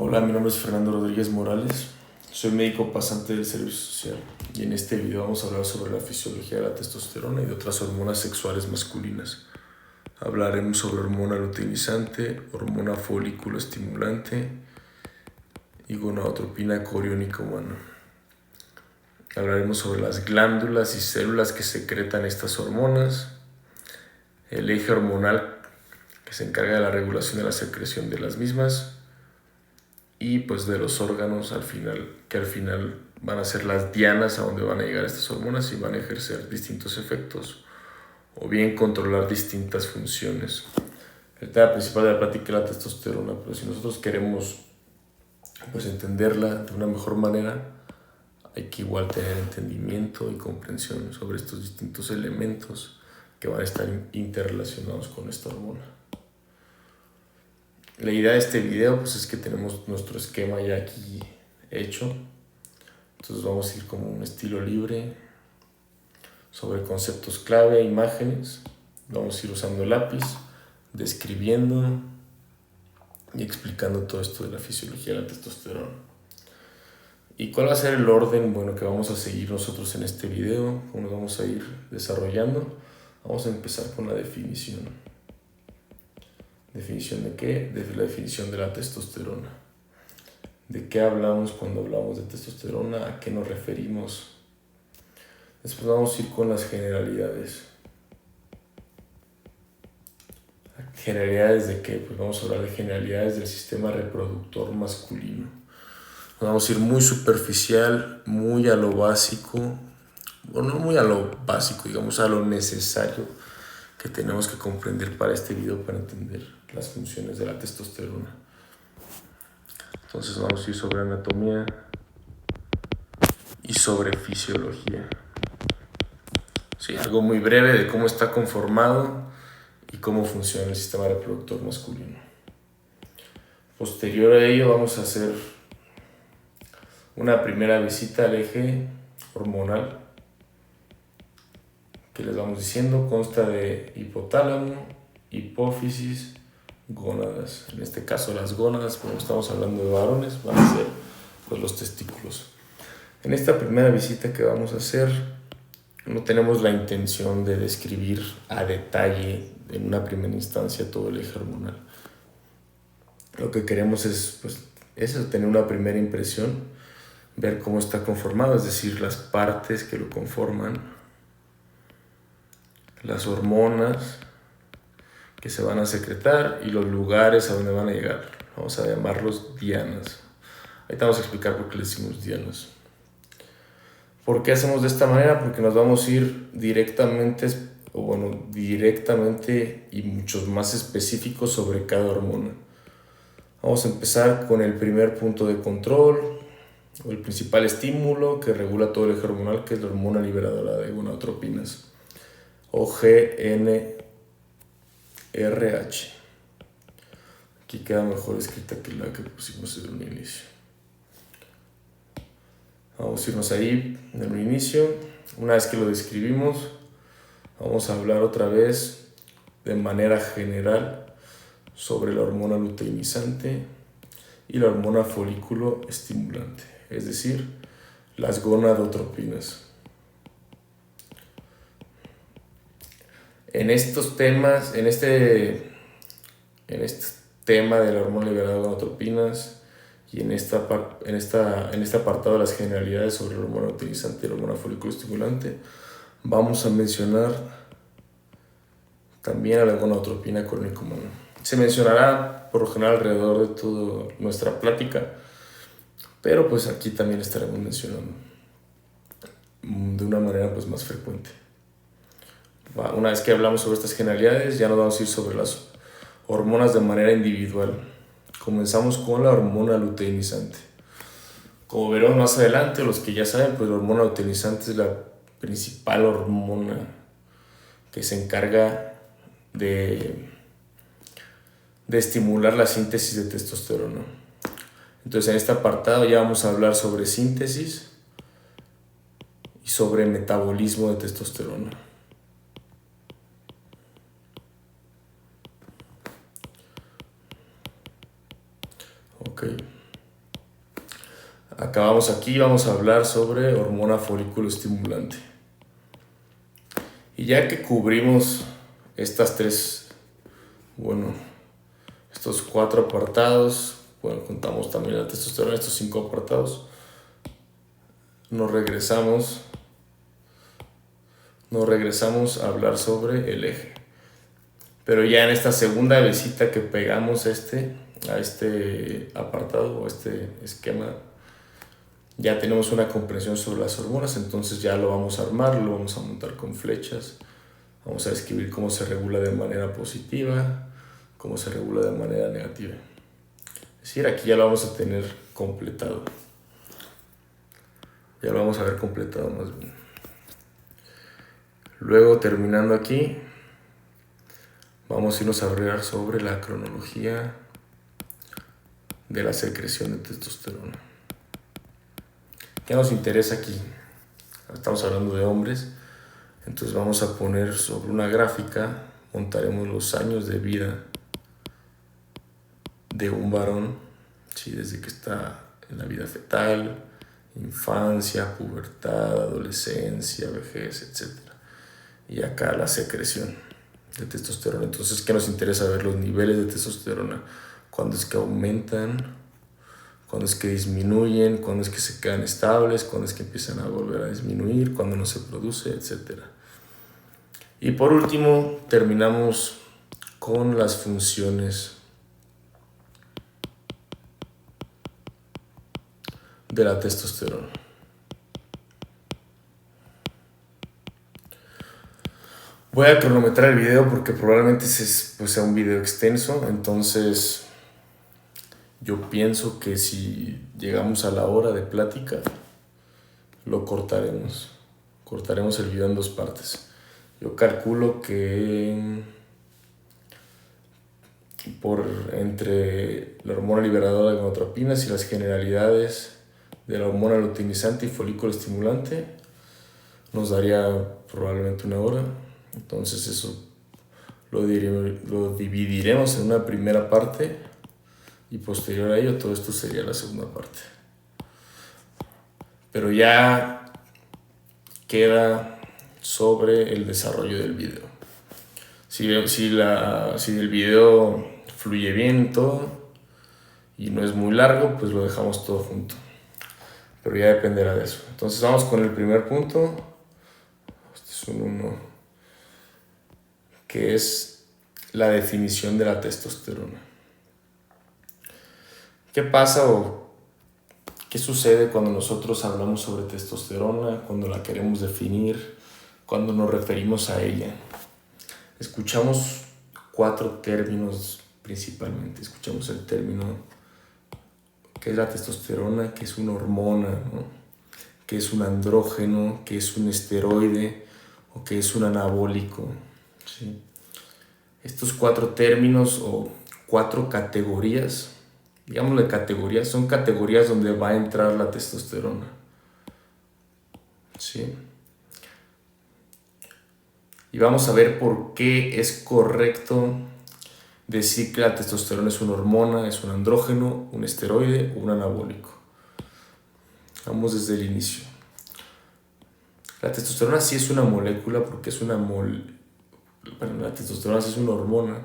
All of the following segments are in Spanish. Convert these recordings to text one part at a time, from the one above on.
Hola, mi nombre es Fernando Rodríguez Morales, soy médico pasante del Servicio Social y en este video vamos a hablar sobre la fisiología de la testosterona y de otras hormonas sexuales masculinas. Hablaremos sobre hormona luteinizante, hormona folículo estimulante y gonadotropina coriónica humana. Hablaremos sobre las glándulas y células que secretan estas hormonas, el eje hormonal que se encarga de la regulación de la secreción de las mismas y pues de los órganos que al final van a ser las dianas a donde van a llegar estas hormonas y van a ejercer distintos efectos o bien controlar distintas funciones. El tema principal de la plática es la testosterona, pero si nosotros queremos pues entenderla de una mejor manera, hay que igual tener entendimiento y comprensión sobre estos distintos elementos que van a estar interrelacionados con esta hormona. La idea de este video pues es que tenemos nuestro esquema ya aquí hecho, entonces vamos a ir como un estilo libre sobre conceptos clave, imágenes, vamos a ir usando lápiz, describiendo y explicando todo esto de la fisiología de la testosterona. ¿Y cuál va a ser el orden que vamos a seguir nosotros en este video? ¿Cómo nos vamos a ir desarrollando? Vamos a empezar con la definición. ¿Definición de qué? De la definición de la testosterona. ¿De qué hablamos cuando hablamos de testosterona? ¿A qué nos referimos? Después vamos a ir con las generalidades. ¿Generalidades de qué? Pues vamos a hablar de generalidades del sistema reproductor masculino. Nos vamos a ir muy superficial, muy a lo básico, o no muy a lo básico, digamos a lo necesario que tenemos que comprender para este video para entender las funciones de la testosterona. Entonces vamos a ir sobre anatomía y sobre fisiología. Sí, algo muy breve de cómo está conformado y cómo funciona el sistema reproductor masculino. Posterior a ello vamos a hacer una primera visita al eje hormonal que les vamos diciendo consta de hipotálamo, hipófisis, gónadas. En este caso las gónadas, como estamos hablando de varones, van a ser pues, los testículos. En esta primera visita que vamos a hacer no tenemos la intención de describir a detalle en una primera instancia todo el eje hormonal. Lo que queremos es tener una primera impresión, ver cómo está conformado, es decir, las partes que lo conforman, las hormonas que se van a secretar y los lugares a donde van a llegar. Vamos a llamarlos dianas. Ahorita vamos a explicar por qué le decimos dianas. ¿Por qué hacemos de esta manera? Porque nos vamos a ir directamente y muchos más específicos sobre cada hormona. Vamos a empezar con el primer punto de control, o el principal estímulo que regula todo el eje hormonal, que es la hormona liberadora de gonadotropinas, o GnRH. Aquí queda mejor escrita que la que pusimos en un inicio. Vamos a irnos ahí en un inicio. Una vez que lo describimos, vamos a hablar otra vez de manera general sobre la hormona luteinizante y la hormona folículo estimulante, es decir, las gonadotropinas. En estos temas, en este tema de la hormona liberadora de gonadotropinas y en este apartado de las generalidades sobre la hormona luteinizante y la hormona folículo estimulante, vamos a mencionar también a la gonadotropina coriónica humana. Se mencionará por lo general alrededor de toda nuestra plática, pero pues aquí también estaremos mencionando de una manera pues más frecuente. Una vez que hablamos sobre estas generalidades, ya nos vamos a ir sobre las hormonas de manera individual. Comenzamos con la hormona luteinizante. Como veremos más adelante, los que ya saben, pues la hormona luteinizante es la principal hormona que se encarga de estimular la síntesis de testosterona. Entonces en este apartado ya vamos a hablar sobre síntesis y sobre metabolismo de testosterona. Ok. acabamos aquí, vamos a hablar sobre hormona folículo estimulante. Y ya que cubrimos estos 4 apartados, contamos también la testosterona, estos 5 apartados, nos regresamos a hablar sobre el eje. Pero ya en esta segunda visita que pegamos a este apartado o este esquema, ya tenemos una comprensión sobre las hormonas, entonces ya lo vamos a armar, lo vamos a montar con flechas, vamos a describir cómo se regula de manera positiva, cómo se regula de manera negativa. Es decir, aquí ya lo vamos a tener completado. Ya lo vamos a ver completado más bien. Luego, terminando aquí, vamos a irnos a hablar sobre la cronología de la secreción de testosterona. ¿Qué nos interesa aquí? Estamos hablando de hombres, entonces vamos a poner sobre una gráfica, montaremos los años de vida de un varón, ¿sí? Desde que está en la vida fetal, infancia, pubertad, adolescencia, vejez, etc. Y acá la secreción de testosterona. Entonces, ¿qué nos interesa ver? Los niveles de testosterona. ¿Cuándo es que aumentan? ¿Cuándo es que disminuyen? ¿Cuándo es que se quedan estables? ¿Cuándo es que empiezan a volver a disminuir? ¿Cuándo no se produce? Etcétera. Y por último, terminamos con las funciones de la testosterona. Voy a cronometrar el video porque probablemente sea un video extenso, entonces yo pienso que si llegamos a la hora de plática, lo cortaremos. Cortaremos el video en 2 partes. Yo calculo que entre la hormona liberadora de gonadotropinas y las generalidades de la hormona luteinizante y folículo estimulante, nos daría probablemente 1 hora. Entonces eso lo dividiremos en una primera parte y posterior a ello todo esto sería la segunda parte. Pero ya queda sobre el desarrollo del video. Si el video fluye bien todo y no es muy largo, pues lo dejamos todo junto. Pero ya dependerá de eso. Entonces vamos con el primer punto. Este es un 1, que es la definición de la testosterona. ¿Qué pasa o qué sucede cuando nosotros hablamos sobre testosterona, cuando la queremos definir, cuando nos referimos a ella? Escuchamos 4 términos principalmente. Escuchamos el término que es la testosterona, que es una hormona, ¿no? Que es un andrógeno, que es un esteroide o que es un anabólico. ¿Sí? Estos 4 términos o 4 categorías, digámosle categorías, son categorías donde va a entrar la testosterona. ¿Sí? Y vamos a ver por qué es correcto decir que la testosterona es una hormona, es un andrógeno, un esteroide o un anabólico. Vamos desde el inicio. La testosterona sí es una molécula porque es la testosterona sí es una hormona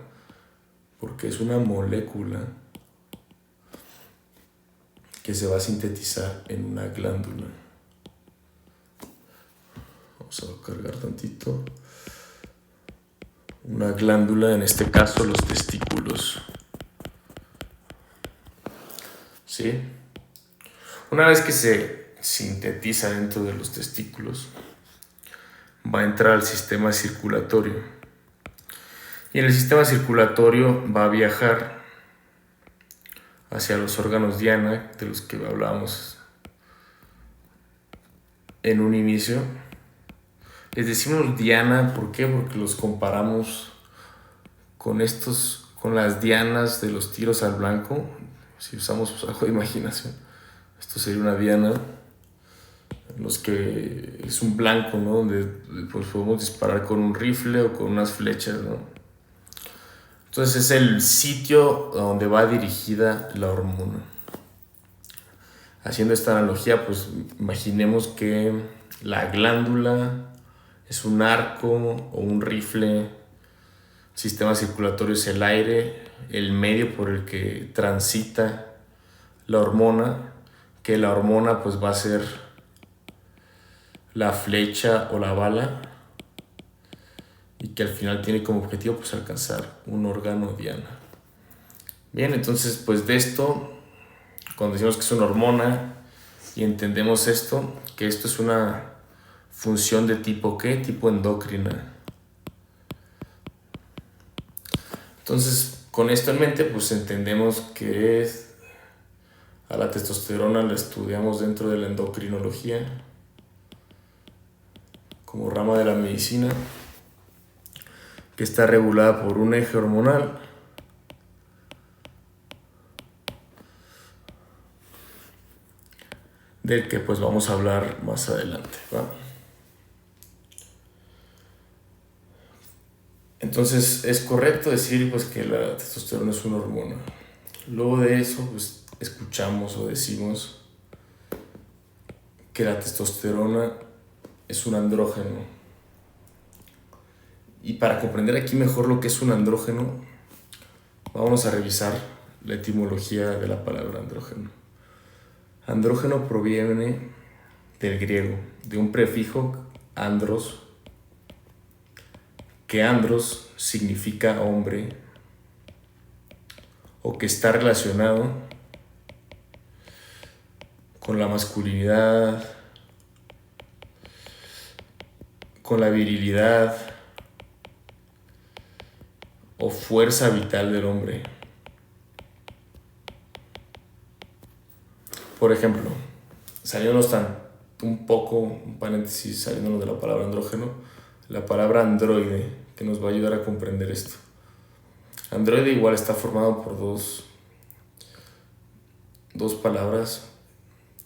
porque es una molécula que se va a sintetizar en una glándula. Vamos a cargar tantito. Una glándula, en este caso los testículos. ¿Sí? Una vez que se sintetiza dentro de los testículos, va a entrar al sistema circulatorio. Y en el sistema circulatorio va a viajar hacia los órganos diana, de los que hablábamos en un inicio. Les decimos diana, ¿por qué? Porque los comparamos con las dianas de los tiros al blanco. Si usamos algo de imaginación, esto sería una diana en los que es un blanco, ¿no? Donde pues, podemos disparar con un rifle o con unas flechas, ¿no? Entonces es el sitio donde va dirigida la hormona. Haciendo esta analogía, pues imaginemos que la glándula es un arco o un rifle, el sistema circulatorio es el aire, el medio por el que transita la hormona, que la hormona pues va a ser la flecha o la bala y que al final tiene como objetivo pues alcanzar un órgano diana. Bien, entonces pues de esto, cuando decimos que es una hormona y entendemos esto, que esto es una función de tipo ¿qué? Tipo endocrina. Entonces, con esto en mente, pues entendemos que a la testosterona la estudiamos dentro de la endocrinología como rama de la medicina, que está regulada por un eje hormonal del que pues vamos a hablar más adelante, ¿va? Entonces es correcto decir pues que la testosterona es una hormona. Luego de eso pues escuchamos o decimos que la testosterona es un andrógeno. Y para comprender aquí mejor lo que es un andrógeno, vamos a revisar la etimología de la palabra andrógeno. Andrógeno proviene del griego, de un prefijo andros, que andros significa hombre o que está relacionado con la masculinidad, con la virilidad o fuerza vital del hombre. Por ejemplo, saliéndonos un paréntesis, saliéndonos de la palabra andrógeno, la palabra androide, que nos va a ayudar a comprender esto. Androide igual está formado por dos palabras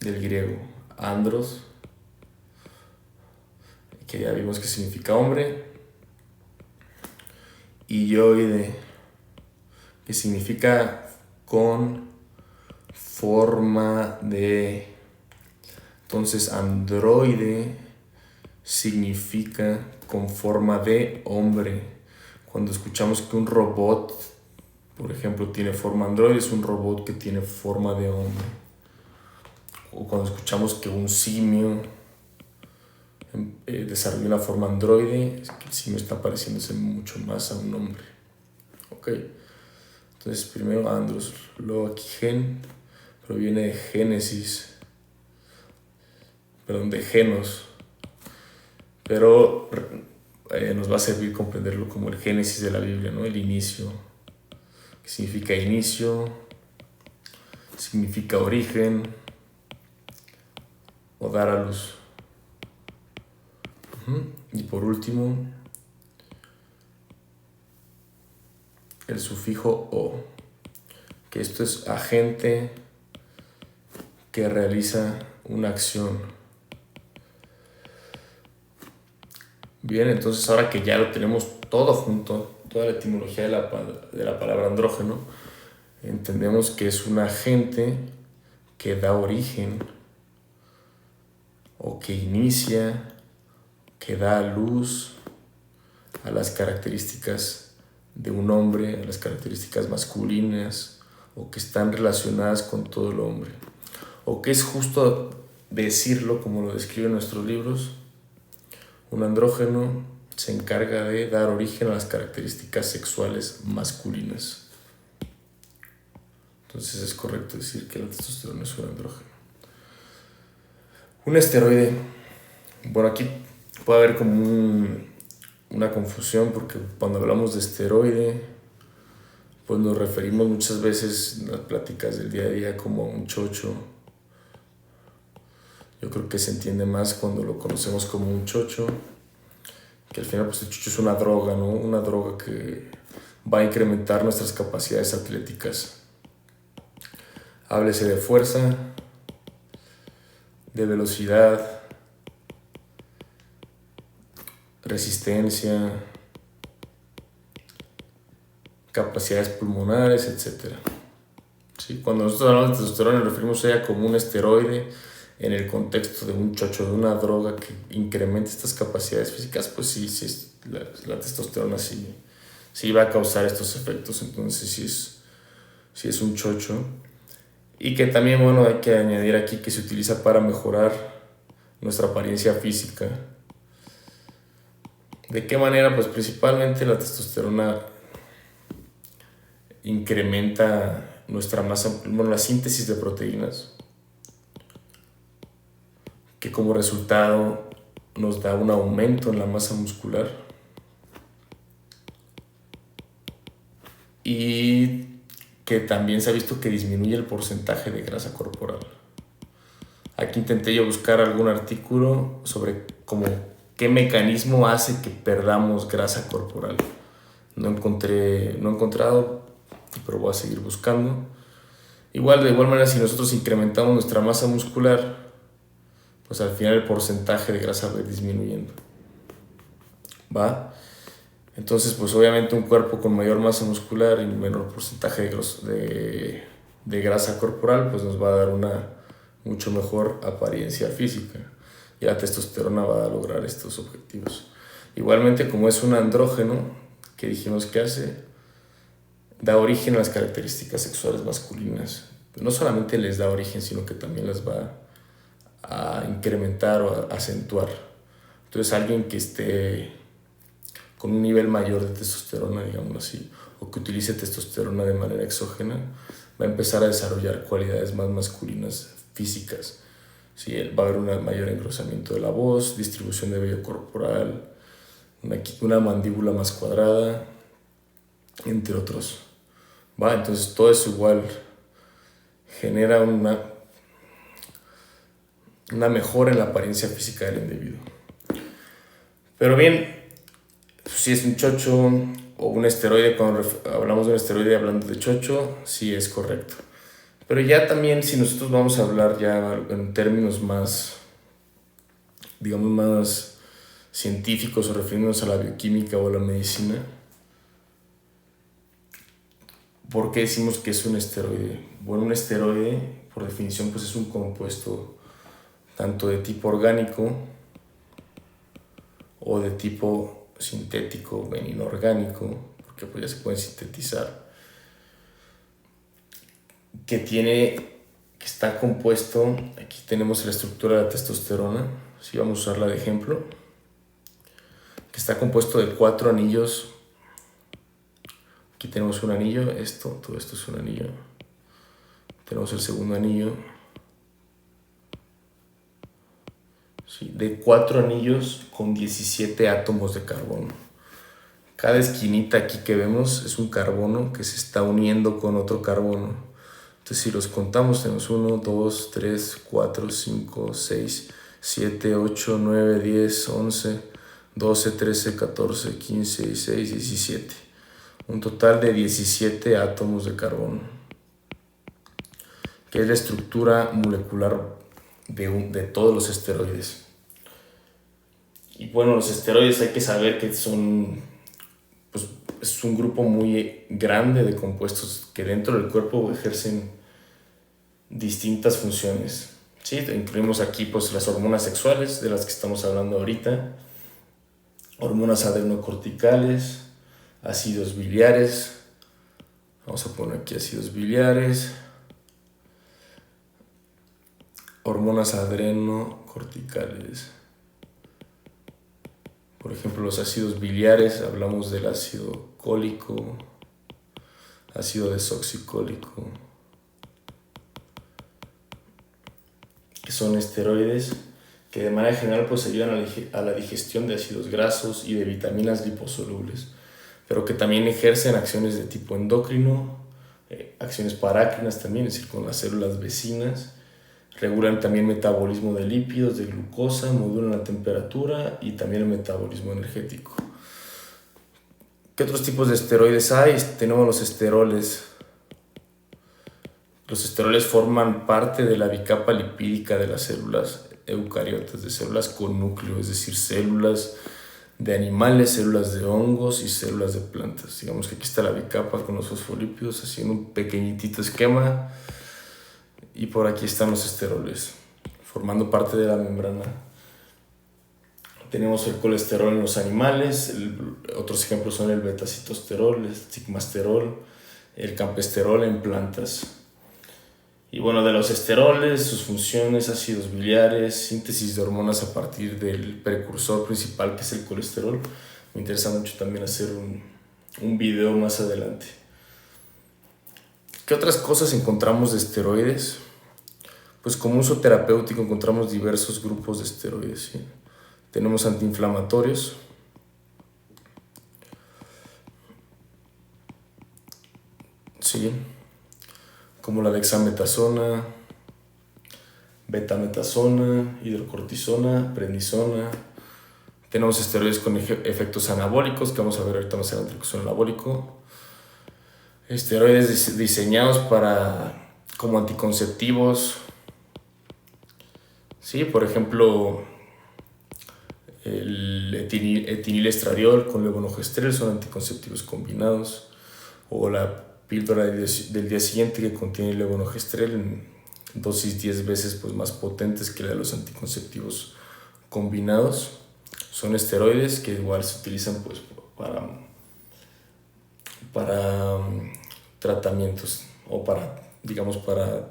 del griego, andros, que ya vimos que significa hombre, y yoide, que significa con forma de. Entonces androide significa con forma de hombre. Cuando escuchamos que un robot, por ejemplo, tiene forma androide, es un robot que tiene forma de hombre. O cuando escuchamos que un simio desarrolla una forma androide, es que el simio está pareciéndose mucho más a un hombre. Ok, entonces primero andros, luego aquí gen proviene de génesis, de genos, pero nos va a servir comprenderlo como el génesis de la Biblia, ¿no? El inicio, que significa inicio, significa origen o dar a luz. Y por último, el sufijo o, que esto es agente que realiza una acción. Bien, entonces ahora que ya lo tenemos todo junto, toda la etimología de la palabra andrógeno, entendemos que es un agente que da origen o que inicia, que da luz a las características de un hombre, a las características masculinas o que están relacionadas con todo el hombre. O que es justo decirlo como lo describen nuestros libros, un andrógeno se encarga de dar origen a las características sexuales masculinas. Entonces es correcto decir que la testosterona es un andrógeno. Un esteroide, bueno, aquí puede haber como una confusión porque cuando hablamos de esteroide, pues nos referimos muchas veces en las pláticas del día a día como a un chocho. Yo creo que se entiende más cuando lo conocemos como un chocho, que al final pues el chocho es una droga, ¿no? Una droga que va a incrementar nuestras capacidades atléticas. Háblese de fuerza, de velocidad, resistencia, capacidades pulmonares, etc. ¿sí? Cuando nosotros hablamos de testosterona nos referimos a ella como un esteroide en el contexto de un chocho, de una droga que incrementa estas capacidades físicas, pues sí, la testosterona sí va a causar estos efectos, entonces sí es un chocho. Y que también, bueno, hay que añadir aquí que se utiliza para mejorar nuestra apariencia física. ¿De qué manera? Pues principalmente la testosterona incrementa nuestra masa, bueno, la síntesis de proteínas, que como resultado nos da un aumento en la masa muscular y que también se ha visto que disminuye el porcentaje de grasa corporal. Aquí intenté yo buscar algún artículo sobre cómo, qué mecanismo hace que perdamos grasa corporal. No he encontrado, pero voy a seguir buscando. De igual manera, si nosotros incrementamos nuestra masa muscular, pues al final el porcentaje de grasa va disminuyendo. ¿Va? Entonces, pues obviamente un cuerpo con mayor masa muscular y menor porcentaje de grasa corporal, pues nos va a dar una mucho mejor apariencia física. Y la testosterona va a lograr estos objetivos. Igualmente, como es un andrógeno, que dijimos que hace, da origen a las características sexuales masculinas. No solamente les da origen, sino que también las va a incrementar o a acentuar. Entonces alguien que esté con un nivel mayor de testosterona, digámoslo así, o que utilice testosterona de manera exógena, va a empezar a desarrollar cualidades más masculinas físicas. ¿Sí? Va a haber un mayor engrosamiento de la voz, distribución de vello corporal, una mandíbula más cuadrada, entre otros. ¿Va? Entonces todo eso igual genera una mejora en la apariencia física del individuo. Pero bien, si es un chocho o un esteroide, cuando hablamos de un esteroide hablando de chocho, sí es correcto. Pero ya también, si nosotros vamos a hablar ya en términos más, digamos, más científicos o refiriéndonos a la bioquímica o a la medicina, ¿por qué decimos que es un esteroide? Bueno, un esteroide, por definición, pues es un compuesto tanto de tipo orgánico o de tipo sintético, inorgánico, porque pues ya se pueden sintetizar, que está compuesto, aquí tenemos la estructura de la testosterona, si vamos a usarla de ejemplo, que está compuesto de 4 anillos. Aquí tenemos un anillo, todo esto es un anillo. Tenemos el segundo anillo. Sí, de 4 anillos con 17 átomos de carbono. Cada esquinita aquí que vemos es un carbono que se está uniendo con otro carbono. Entonces, si los contamos, tenemos 1, 2, 3, 4, 5, 6, 7, 8, 9, 10, 11, 12, 13, 14, 15, 16, 17. Un total de 17 átomos de carbono, que es la estructura molecular de todos los esteroides. Y bueno, los esteroides hay que saber que son, pues, es un grupo muy grande de compuestos que dentro del cuerpo ejercen distintas funciones. ¿Sí? Incluimos aquí pues, las hormonas sexuales, de las que estamos hablando ahorita, hormonas adrenocorticales, ácidos biliares, vamos a poner aquí ácidos biliares, hormonas adrenocorticales. Por ejemplo, los ácidos biliares, hablamos del ácido cólico, ácido desoxicólico, que son esteroides que de manera general pues ayudan a la digestión de ácidos grasos y de vitaminas liposolubles, pero que también ejercen acciones de tipo endocrino, acciones parácrinas también, es decir, con las células vecinas. Regulan también el metabolismo de lípidos, de glucosa, modulan la temperatura y también el metabolismo energético. ¿Qué otros tipos de esteroides hay? Tenemos los esteroles. Los esteroles forman parte de la bicapa lipídica de las células eucariotas, de células con núcleo, es decir, células de animales, células de hongos y células de plantas. Digamos que aquí está la bicapa con los fosfolípidos haciendo un pequeñitito esquema, y por aquí están los esteroles formando parte de la membrana. Tenemos el colesterol en los animales, otros ejemplos son el betacitosterol, el sigmasterol, el campesterol en plantas. Y bueno, de los esteroles, sus funciones, ácidos biliares, síntesis de hormonas a partir del precursor principal que es el colesterol. Me interesa mucho también hacer un video más adelante. ¿Qué otras cosas encontramos de esteroides? Pues como uso terapéutico encontramos diversos grupos de esteroides, ¿sí? Tenemos antiinflamatorios, ¿sí? Como la dexametasona, betametasona, hidrocortisona, prednisona. Tenemos esteroides con efectos anabólicos, que vamos a ver ahorita más adelante que son anabólico. Esteroides diseñados como anticonceptivos, ¿sí? Por ejemplo, el etinilestradiol con levonorgestrel son anticonceptivos combinados, o la píldora del día siguiente que contiene levonorgestrel en dosis 10 veces pues, más potentes que la de los anticonceptivos combinados. Son esteroides que igual se utilizan pues, para tratamientos o para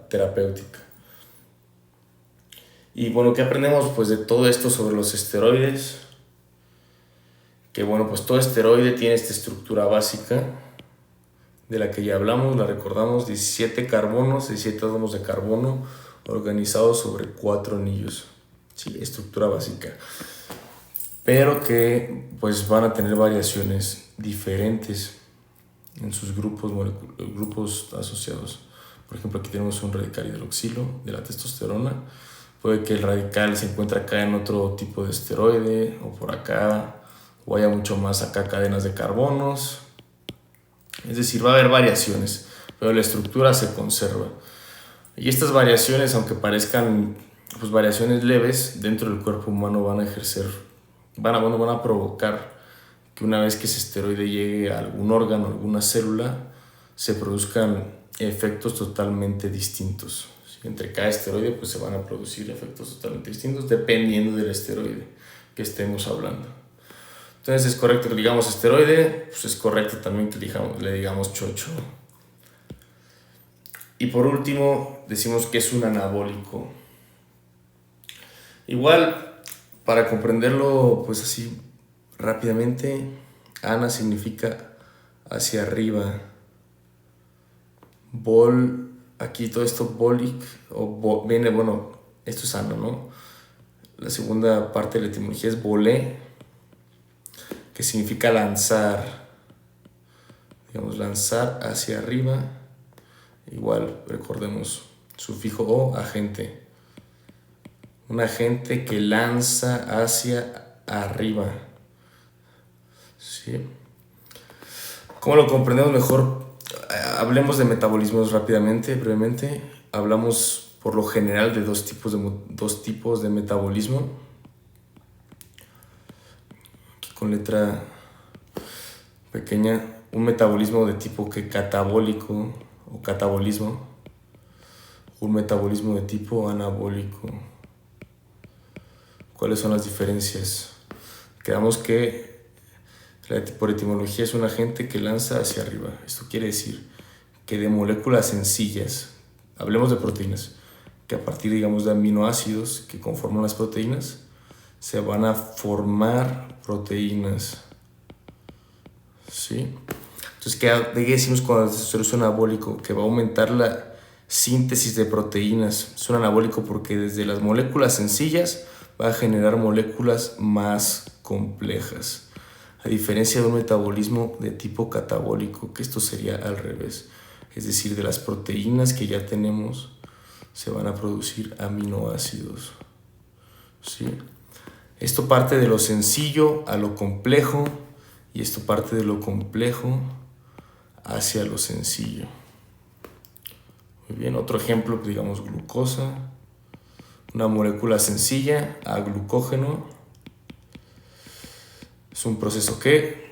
terapéutica. Y bueno, ¿qué aprendemos pues de todo esto sobre los esteroides? Que bueno, pues todo esteroide tiene esta estructura básica de la que ya hablamos, la recordamos, 17 átomos de carbono organizados sobre 4 anillos. Sí, estructura básica. Pero que pues van a tener variaciones diferentes en sus grupos asociados. Por ejemplo, aquí tenemos un radical hidroxilo de la testosterona. Puede que el radical se encuentre acá en otro tipo de esteroide, o por acá, o haya mucho más acá cadenas de carbonos. Es decir, va a haber variaciones, pero la estructura se conserva. Y estas variaciones, aunque parezcan pues, variaciones leves, dentro del cuerpo humano van a provocar que una vez que ese esteroide llegue a algún órgano, alguna célula, se produzcan efectos totalmente distintos. Entre cada esteroide pues, se van a producir efectos totalmente distintos dependiendo del esteroide que estemos hablando. Entonces es correcto que digamos esteroide, pues es correcto también que le digamos chocho. Y por último decimos que es un anabólico. Igual, para comprenderlo pues así rápidamente, ana significa hacia arriba. Aquí todo esto bolic, viene, bueno, esto es ano, ¿no? La segunda parte de la etimología es volé, que significa lanzar. Digamos, lanzar hacia arriba. Igual, recordemos, sufijo o, agente. Un agente que lanza hacia arriba. ¿Sí? ¿Cómo lo comprendemos mejor? Hablemos de metabolismos brevemente. Hablamos por lo general de dos tipos de metabolismo. Aquí con letra pequeña, un metabolismo de tipo catabólico o catabolismo, un metabolismo de tipo anabólico. ¿Cuáles son las diferencias? Quedamos que por etimología es un agente que lanza hacia arriba. Esto quiere decir que de moléculas sencillas, hablemos de proteínas, que a partir, digamos, de aminoácidos que conforman las proteínas, se van a formar proteínas. ¿Sí? Entonces, ¿qué decimos cuando es un anabólico? Que va a aumentar la síntesis de proteínas. Es un anabólico porque desde las moléculas sencillas va a generar moléculas más complejas. A diferencia de un metabolismo de tipo catabólico, que esto sería al revés. Es decir, de las proteínas que ya tenemos, se van a producir aminoácidos. ¿Sí? Esto parte de lo sencillo a lo complejo, y esto parte de lo complejo hacia lo sencillo. Muy bien, otro ejemplo, digamos glucosa. Una molécula sencilla a glucógeno. Es un proceso que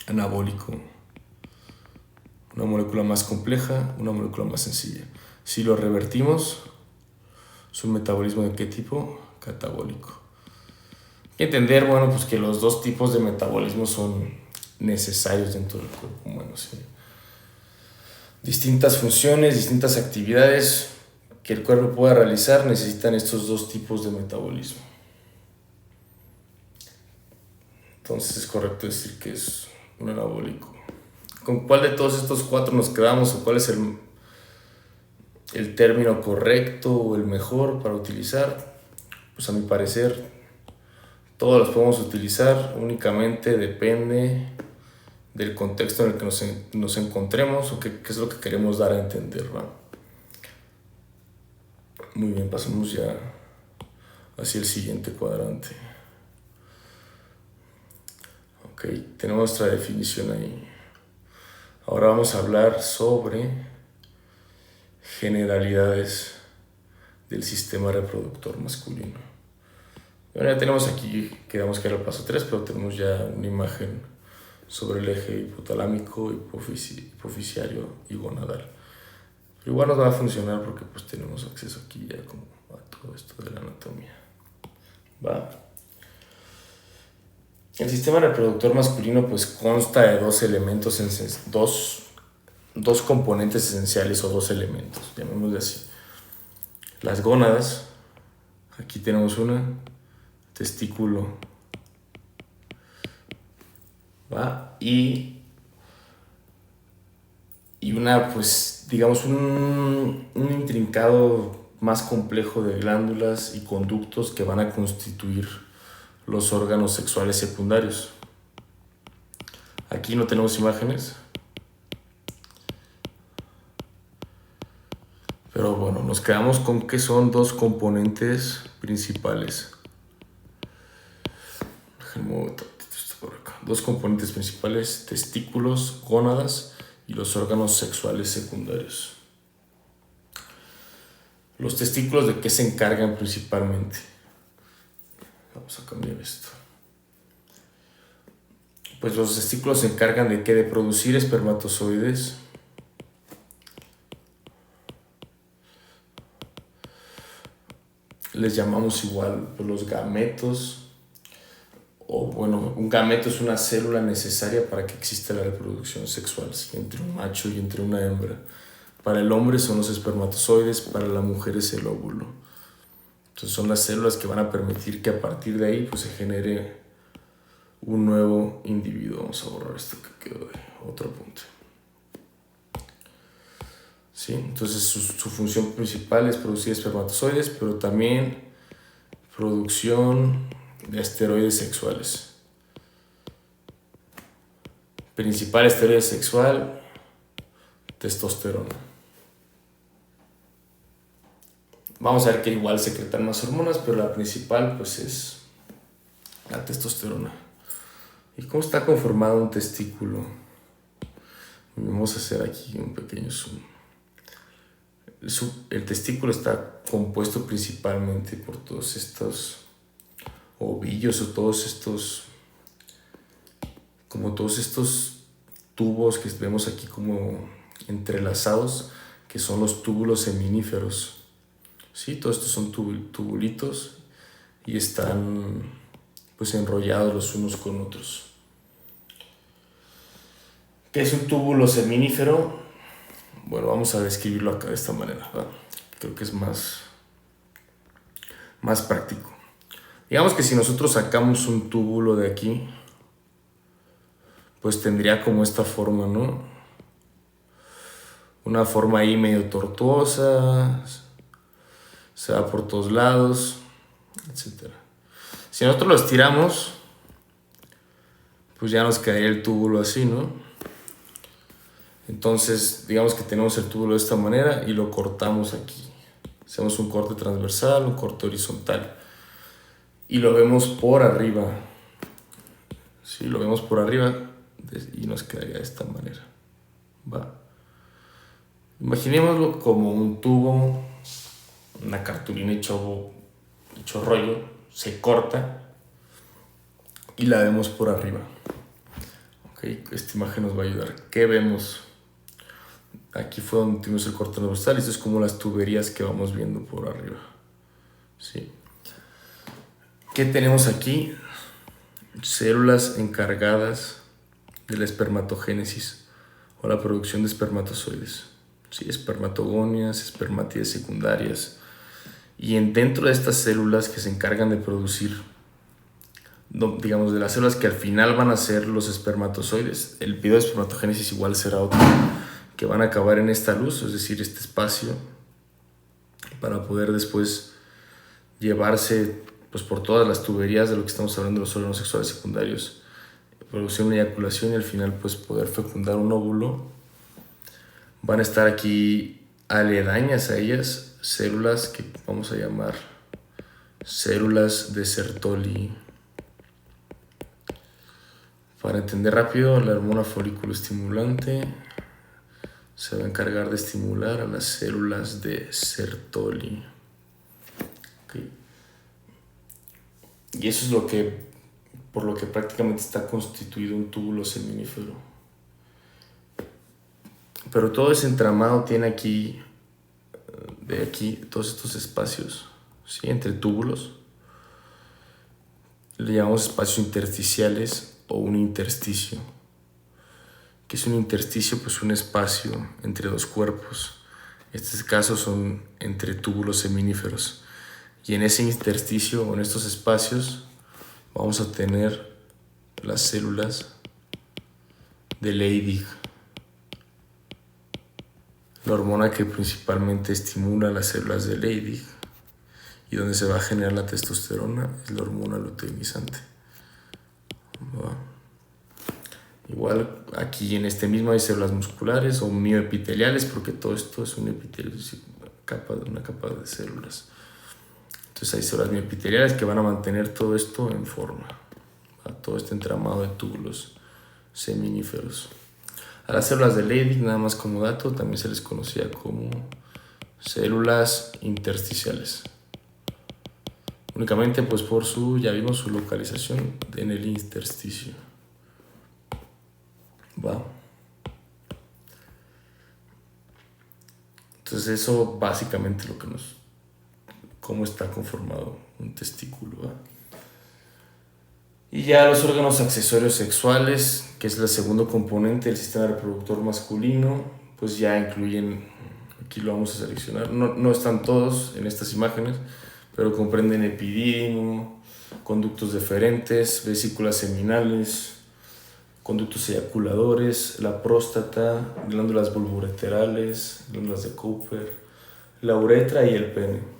anabólico. Una molécula más compleja, una molécula más sencilla. Si lo revertimos, es un metabolismo ¿de qué tipo? Catabólico. Hay que entender, bueno, pues que los dos tipos de metabolismo son necesarios dentro del cuerpo humano, ¿sí? Distintas funciones, distintas actividades que el cuerpo pueda realizar necesitan estos dos tipos de metabolismo. Entonces es correcto decir que es un anabólico. ¿Con cuál de todos estos cuatro nos quedamos o cuál es el término correcto o el mejor para utilizar? Pues a mi parecer todos los podemos utilizar, únicamente depende del contexto en el que nos encontremos o qué es lo que queremos dar a entender, ¿va? Muy bien, pasamos ya hacia el siguiente cuadrante. Ok, tenemos nuestra definición ahí. Ahora vamos a hablar sobre generalidades del sistema reproductor masculino. Bueno, ya tenemos aquí, quedamos que era el paso 3, pero tenemos ya una imagen sobre el eje hipotalámico, hipofisiario y gonadal. Pero igual nos va a funcionar porque pues tenemos acceso aquí ya como a todo esto de la anatomía. ¿Va? El sistema reproductor masculino pues consta de dos elementos, dos componentes esenciales o dos elementos, llamémosle así. Las gónadas, aquí tenemos una, testículo, ¿va? Y una, pues, digamos, un intrincado más complejo de glándulas y conductos que van a constituir los órganos sexuales secundarios. Aquí no tenemos imágenes, pero bueno, nos quedamos con que son dos componentes principales. Déjenme mover tantito esto por acá. Dos componentes principales, testículos, gónadas y los órganos sexuales secundarios. Los testículos, ¿de qué se encargan principalmente? Vamos a cambiar esto. Pues los testículos se encargan de ¿qué? De producir espermatozoides. Les llamamos igual pues, los gametos. O bueno, un gameto es una célula necesaria para que exista la reproducción sexual, ¿sí? Entre un macho y entre una hembra. Para el hombre son los espermatozoides, para la mujer es el óvulo. Entonces son las células que van a permitir que a partir de ahí pues, se genere un nuevo individuo. Vamos a borrar esto que quedó de otro punto. ¿Sí? Entonces su función principal es producir espermatozoides, pero también producción de esteroides sexuales. Principal esteroide sexual, testosterona. Vamos a ver que igual secretan más hormonas, pero la principal pues es la testosterona. ¿Y cómo está conformado un testículo? Vamos a hacer aquí un pequeño zoom. El testículo está compuesto principalmente por todos estos ovillos o todos estos tubos que vemos aquí como entrelazados, que son los túbulos seminíferos. ¿Sí? Todos estos son tubulitos y están pues enrollados los unos con otros. ¿Qué es un túbulo seminífero? Bueno, vamos a describirlo acá de esta manera, ¿verdad? Creo que es más práctico. Digamos que si nosotros sacamos un túbulo de aquí, pues tendría como esta forma, ¿no? Una forma ahí medio tortuosa, se va por todos lados, etc. Si nosotros lo estiramos, pues ya nos quedaría el túbulo así, ¿no? Entonces, digamos que tenemos el túbulo de esta manera y lo cortamos aquí. Hacemos un corte transversal, un corte horizontal. Y lo vemos por arriba. Sí, lo vemos por arriba y nos quedaría de esta manera. Va. Imaginémoslo como un tubo, una cartulina hecho rollo, se corta y la vemos por arriba. Okay, esta imagen nos va a ayudar. ¿Qué vemos? Aquí fue donde tuvimos el corte transversal y esto es como las tuberías que vamos viendo por arriba. ¿Sí? ¿Qué tenemos aquí? Células encargadas de la espermatogénesis o la producción de espermatozoides. ¿Sí? Espermatogonias, espermátides secundarias. Y dentro de estas células que se encargan de producir, digamos, de las células que al final van a ser los espermatozoides, el periodo de espermatogénesis igual será otro, que van a acabar en esta luz, es decir, este espacio, para poder después llevarse pues, por todas las tuberías de lo que estamos hablando de los órganos sexuales secundarios, producción y eyaculación, y al final pues poder fecundar un óvulo. Van a estar aquí aledañas a ellas células que vamos a llamar células de Sertoli. Para entender rápido, la hormona folículo estimulante se va a encargar de estimular a las células de Sertoli. Okay. Y eso es por lo que prácticamente está constituido un túbulo seminífero. Pero todo ese entramado tiene aquí, todos estos espacios, ¿sí? Entre túbulos. Le llamamos espacios intersticiales o un intersticio. ¿Qué es un intersticio? Pues un espacio entre dos cuerpos. En este caso son entre túbulos seminíferos. Y en ese intersticio o en estos espacios vamos a tener las células de Leydig, la hormona que principalmente estimula las células de Leydig y donde se va a generar la testosterona es la hormona luteinizante. Igual aquí en este mismo hay células musculares o mioepiteliales, porque todo esto es un epitelio, es decir, una capa de células. Entonces hay células mioepiteliales que van a mantener todo esto en forma, todo este entramado de túbulos seminíferos. A las células de Leydig, nada más como dato, también se les conocía como células intersticiales. Únicamente pues por ya vimos su localización en el intersticio. Va. Entonces eso básicamente cómo está conformado un testículo, ¿va? Y ya los órganos accesorios sexuales, que es el segundo componente del sistema reproductor masculino, pues ya incluyen, aquí lo vamos a seleccionar, no están todos en estas imágenes, pero comprenden epidídimo, conductos deferentes, vesículas seminales, conductos eyaculadores, la próstata, glándulas bulboureterales, glándulas de Cooper, la uretra y el pene.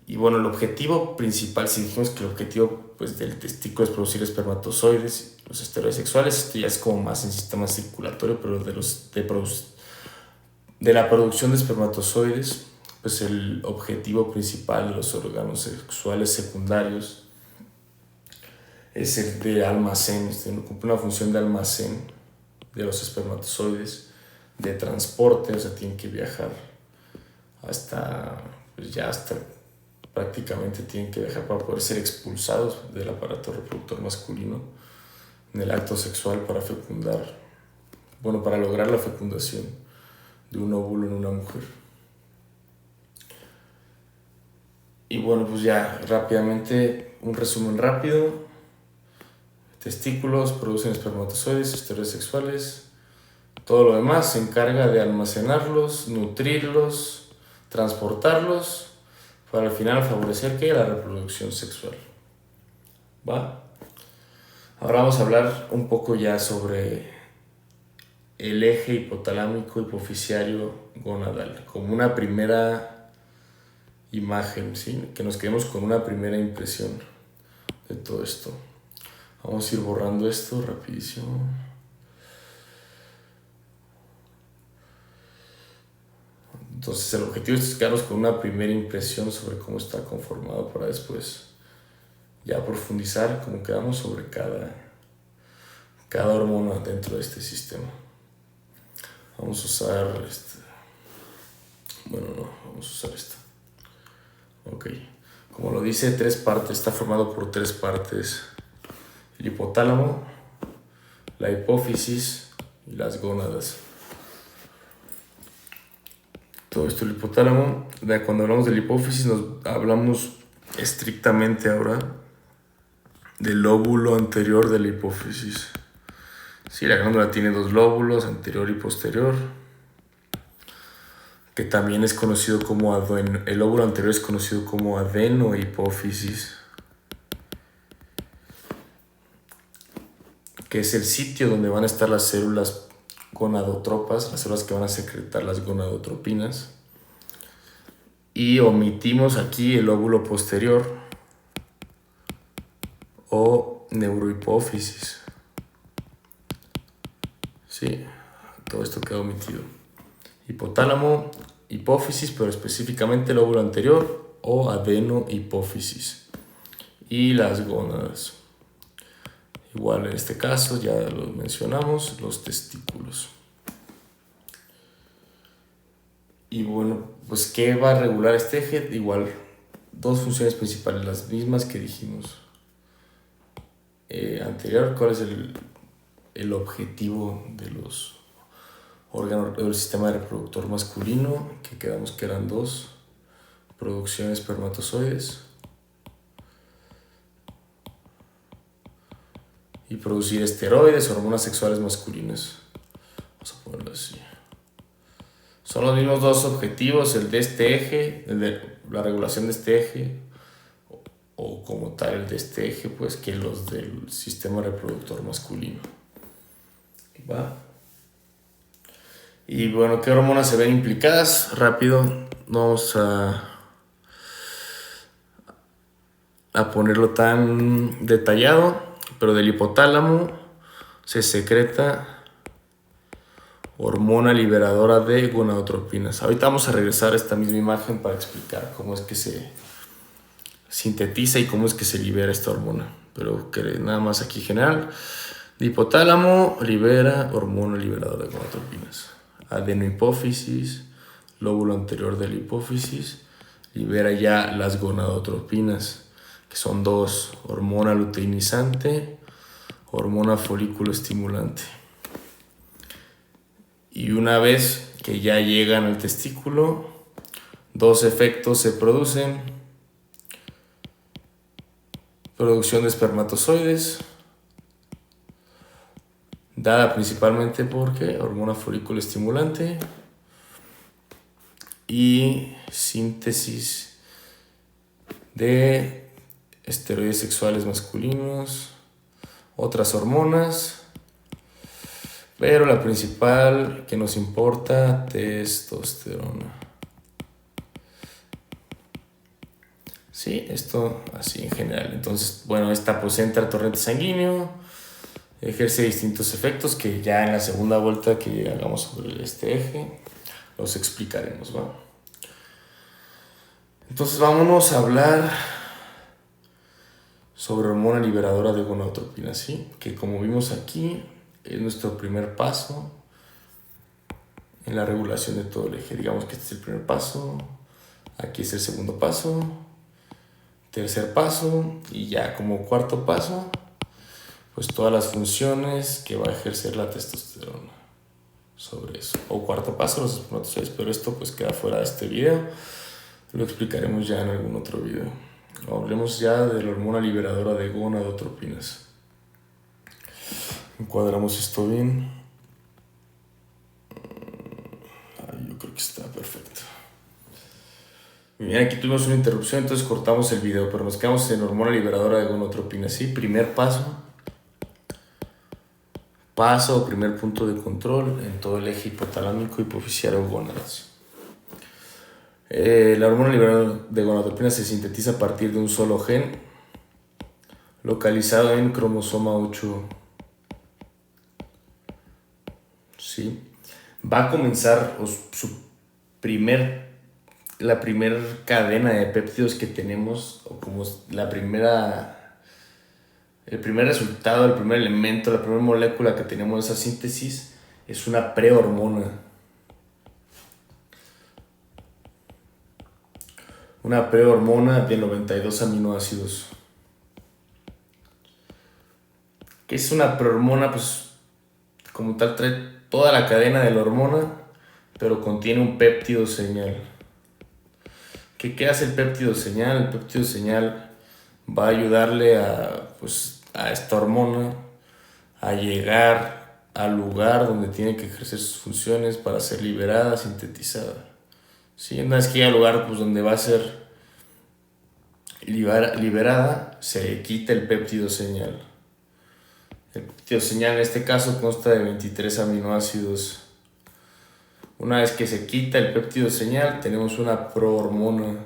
Y bueno, el objetivo principal, si dijimos que el objetivo pues, del testículo es producir espermatozoides, los esteroides sexuales, esto ya es como más en sistema circulatorio, pero de la producción de espermatozoides, pues el objetivo principal de los órganos sexuales secundarios es el de almacén, cumple una función de almacén de los espermatozoides, de transporte, o sea, tienen que viajar prácticamente tienen que viajar para poder ser expulsados del aparato reproductor masculino en el acto sexual para para lograr la fecundación de un óvulo en una mujer. Y bueno, pues ya rápidamente, un resumen rápido. Testículos producen espermatozoides, esteroides sexuales. Todo lo demás se encarga de almacenarlos, nutrirlos, transportarlos, para al final favorecer la reproducción sexual. ¿Va? Ahora vamos a hablar un poco ya sobre el eje hipotalámico hipoficiario gonadal, como una primera imagen, ¿sí? Que nos quedemos con una primera impresión de todo esto. Vamos a ir borrando esto rapidísimo. Entonces el objetivo es quedarnos con una primera impresión sobre cómo está conformado para después ya profundizar cómo quedamos sobre cada hormona dentro de este sistema. Vamos a usar vamos a usar esto. Ok, como lo dice, 3 partes, está formado por 3 partes el hipotálamo, la hipófisis y las gónadas. Todo esto el hipotálamo, cuando hablamos de la hipófisis nos hablamos estrictamente ahora del lóbulo anterior de la hipófisis. Sí, la glándula tiene dos lóbulos, anterior y posterior, que también es conocido como el lóbulo anterior es conocido como adenohipófisis, que es el sitio donde van a estar las células gonadotropas, las células que van a secretar las gonadotropinas. Y omitimos aquí el lóbulo posterior o neurohipófisis. Sí, todo esto queda omitido. Hipotálamo, hipófisis, pero específicamente lóbulo anterior o adenohipófisis. Y las gónadas. Igual en este caso, ya lo mencionamos, los testículos. Y bueno, pues ¿qué va a regular este eje? Igual, dos funciones principales, las mismas que dijimos anterior. ¿Cuál es el objetivo de los órganos del sistema reproductor masculino? Que quedamos que eran dos: producción de espermatozoides y producir esteroides, hormonas sexuales masculinas. Vamos a ponerlo así. Son los mismos dos objetivos, el de este eje, el de la regulación de este eje, o como tal el de este eje, pues, que los del sistema reproductor masculino. ¿Va? Y bueno, ¿qué hormonas se ven implicadas? Rápido, vamos a ponerlo tan detallado, pero del hipotálamo se secreta hormona liberadora de gonadotropinas. Ahorita vamos a regresar a esta misma imagen para explicar cómo es que se sintetiza y cómo es que se libera esta hormona. Pero que nada más aquí general. El hipotálamo libera hormona liberadora de gonadotropinas. Adenohipófisis, lóbulo anterior de la hipófisis, libera ya las gonadotropinas, que son dos: hormona luteinizante, hormona folículo estimulante. Y una vez que ya llegan al testículo, dos efectos se producen: producción de espermatozoides, dada principalmente porque hormona folículo estimulante, y síntesis de esteroides sexuales masculinos, otras hormonas, pero la principal que nos importa, testosterona. Sí, esto así en general. Entonces, bueno, esta pues entra al torrente sanguíneo, ejerce distintos efectos que ya en la segunda vuelta que hagamos sobre este eje los explicaremos, ¿va? Entonces vámonos a hablar sobre hormona liberadora de gonadotropina, ¿sí? Que como vimos aquí es nuestro primer paso en la regulación de todo el eje. Digamos que este es el primer paso, aquí es el segundo paso, tercer paso, y ya como cuarto paso, pues todas las funciones que va a ejercer la testosterona sobre eso. O cuarto paso, los espermatozoides, pero esto pues queda fuera de este video, lo explicaremos ya en algún otro video. Hablemos ya de la hormona liberadora de gonadotropinas. Encuadramos esto bien. Yo creo que está perfecto. Bien, aquí tuvimos una interrupción, entonces cortamos el video, pero nos quedamos en hormona liberadora de gonadotropinas. ¿Sí? Primer paso o primer punto de control en todo el eje hipotalámico, hipofisiario o gónadas. La hormona liberadora de gonadotropinas se sintetiza a partir de un solo gen localizado en cromosoma 8. ¿Sí? Va a comenzar la primera cadena de péptidos que tenemos, o como el primer resultado, el primer elemento, la primera molécula que tenemos de esa síntesis es una prehormona. Una prehormona de 92 aminoácidos. ¿Qué es una prohormona? Pues como tal trae toda la cadena de la hormona, pero contiene un péptido señal. ¿Qué hace el péptido señal? El péptido señal va a ayudarle a esta hormona a llegar al lugar donde tiene que ejercer sus funciones para ser liberada, sintetizada. ¿Sí? Una vez que llega al lugar pues, donde va a ser liberada, se le quita el péptido señal. El péptido señal en este caso consta de 23 aminoácidos. Una vez que se quita el péptido señal, tenemos una prohormona.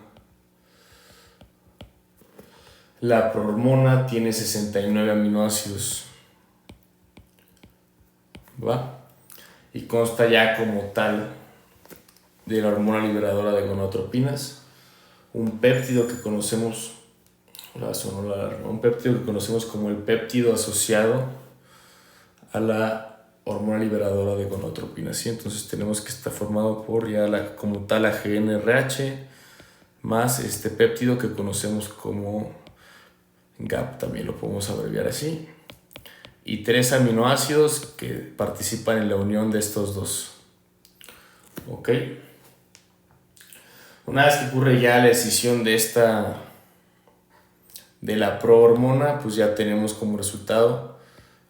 La prohormona tiene 69 aminoácidos. ¿Va? Y consta ya como tal de la hormona liberadora de gonadotropinas, un péptido que conocemos, un péptido que conocemos como el péptido asociado a la hormona liberadora de gonadotropinas. ¿Sí? Entonces tenemos que está formado por ya como tal la GnRH más este péptido que conocemos como GAP, también lo podemos abreviar así, y 3 aminoácidos que participan en la unión de estos dos. ¿Ok? Una vez que ocurre ya la escisión de la prohormona, pues ya tenemos como resultado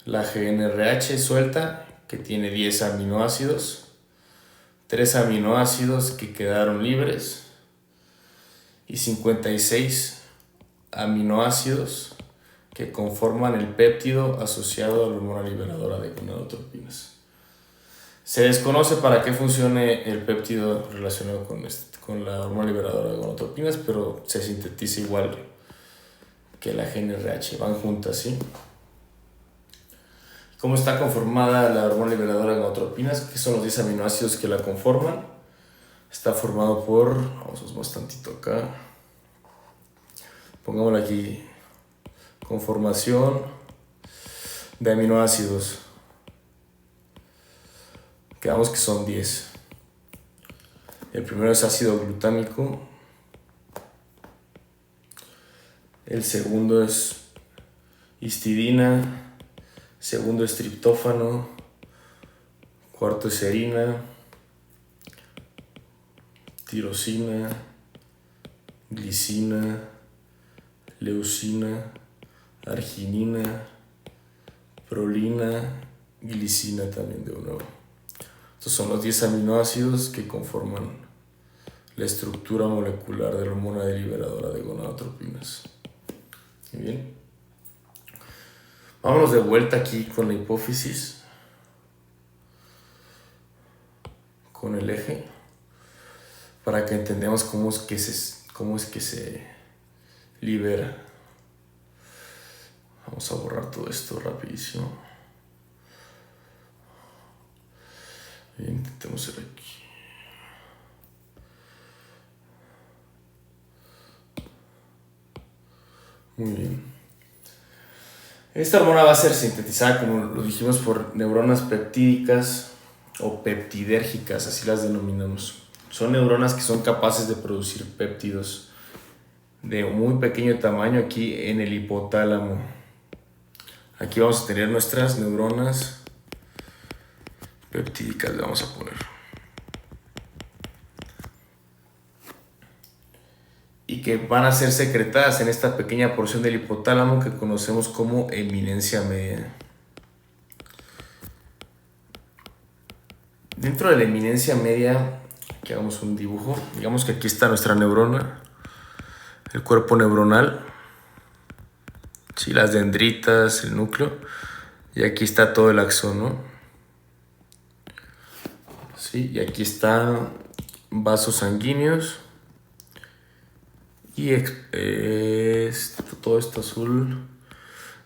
la GnRH suelta, que tiene 10 aminoácidos, 3 aminoácidos que quedaron libres y 56 aminoácidos que conforman el péptido asociado a la hormona liberadora de gonadotropinas. Se desconoce para qué funcione el péptido relacionado con la hormona liberadora de gonadotropinas, pero se sintetiza igual que la GnRH, van juntas, ¿sí? ¿Cómo está conformada la hormona liberadora de gonadotropinas? ¿Qué son los 10 aminoácidos que la conforman? Está formado por, vamos a más tantito acá, pongámoslo aquí, conformación de aminoácidos. Quedamos que son 10. El primero es ácido glutámico. El segundo es histidina. Segundo es triptófano. Cuarto es serina. Tirosina. Glicina. Leucina. Arginina. Prolina. Glicina también de nuevo. Estos son los 10 aminoácidos que conforman la estructura molecular de la hormona liberadora de gonadotropinas. Muy bien. Vámonos de vuelta aquí con la hipófisis, con el eje, para que entendamos cómo es que se libera. Vamos a borrar todo esto rapidísimo. Bien, intentemos hacer aquí. Muy bien. Esta hormona va a ser sintetizada, como lo dijimos, por neuronas peptídicas o peptidérgicas, así las denominamos. Son neuronas que son capaces de producir péptidos de muy pequeño tamaño aquí en el hipotálamo. Aquí vamos a tener nuestras neuronas peptídicas, le vamos a poner. Y que van a ser secretadas en esta pequeña porción del hipotálamo que conocemos como eminencia media. Dentro de la eminencia media, aquí hagamos un dibujo. Digamos que aquí está nuestra neurona, el cuerpo neuronal, sí, las dendritas, el núcleo, y aquí está todo el axón, ¿no? Sí, y aquí están vasos sanguíneos. Y todo esto azul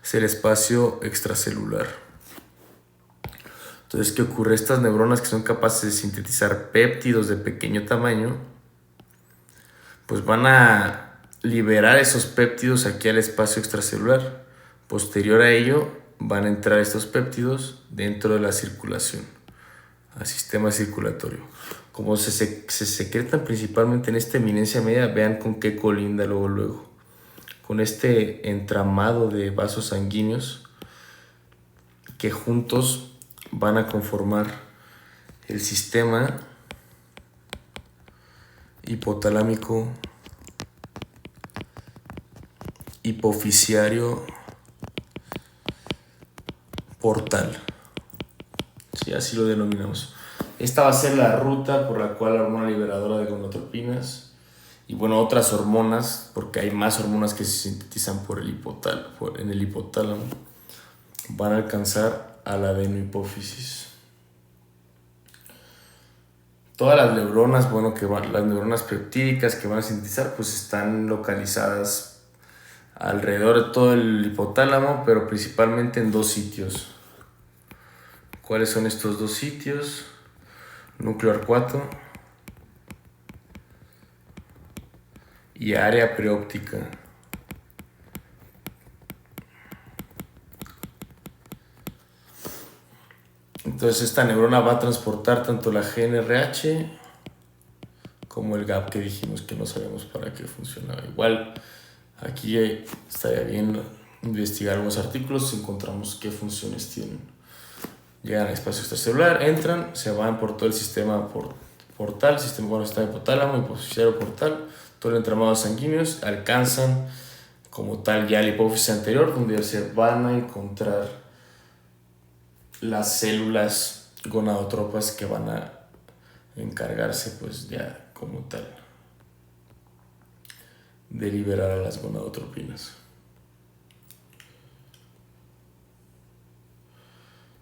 es el espacio extracelular. Entonces, ¿qué ocurre? Estas neuronas que son capaces de sintetizar péptidos de pequeño tamaño, pues van a liberar esos péptidos aquí al espacio extracelular. Posterior a ello, van a entrar estos péptidos dentro de la circulación, al sistema circulatorio. Como se secretan principalmente en esta eminencia media, vean con qué colinda luego. Con este entramado de vasos sanguíneos que juntos van a conformar el sistema hipotalámico hipofisiario portal. Sí, así lo denominamos. Esta va a ser la ruta por la cual la hormona liberadora de gonadotropinas y bueno, otras hormonas, porque hay más hormonas que se sintetizan en el hipotálamo, van a alcanzar a la adenohipófisis. Todas las neuronas, las neuronas peptídicas que van a sintetizar, pues están localizadas alrededor de todo el hipotálamo, pero principalmente en 2 sitios. ¿Cuáles son estos 2 sitios? Núcleo arcuato y área preóptica. Entonces esta neurona va a transportar tanto la GNRH como el GAP que dijimos que no sabemos para qué funcionaba. Igual aquí estaría bien investigar algunos artículos si encontramos qué funciones tienen. Llegan al espacio extracelular, entran, se van por todo el sistema portal, sistema hipotálamo, hipofisiario portal, todo el entramado sanguíneo, alcanzan como tal ya la hipófisis anterior, donde se van a encontrar las células gonadotropas que van a encargarse pues ya como tal de liberar a las gonadotropinas.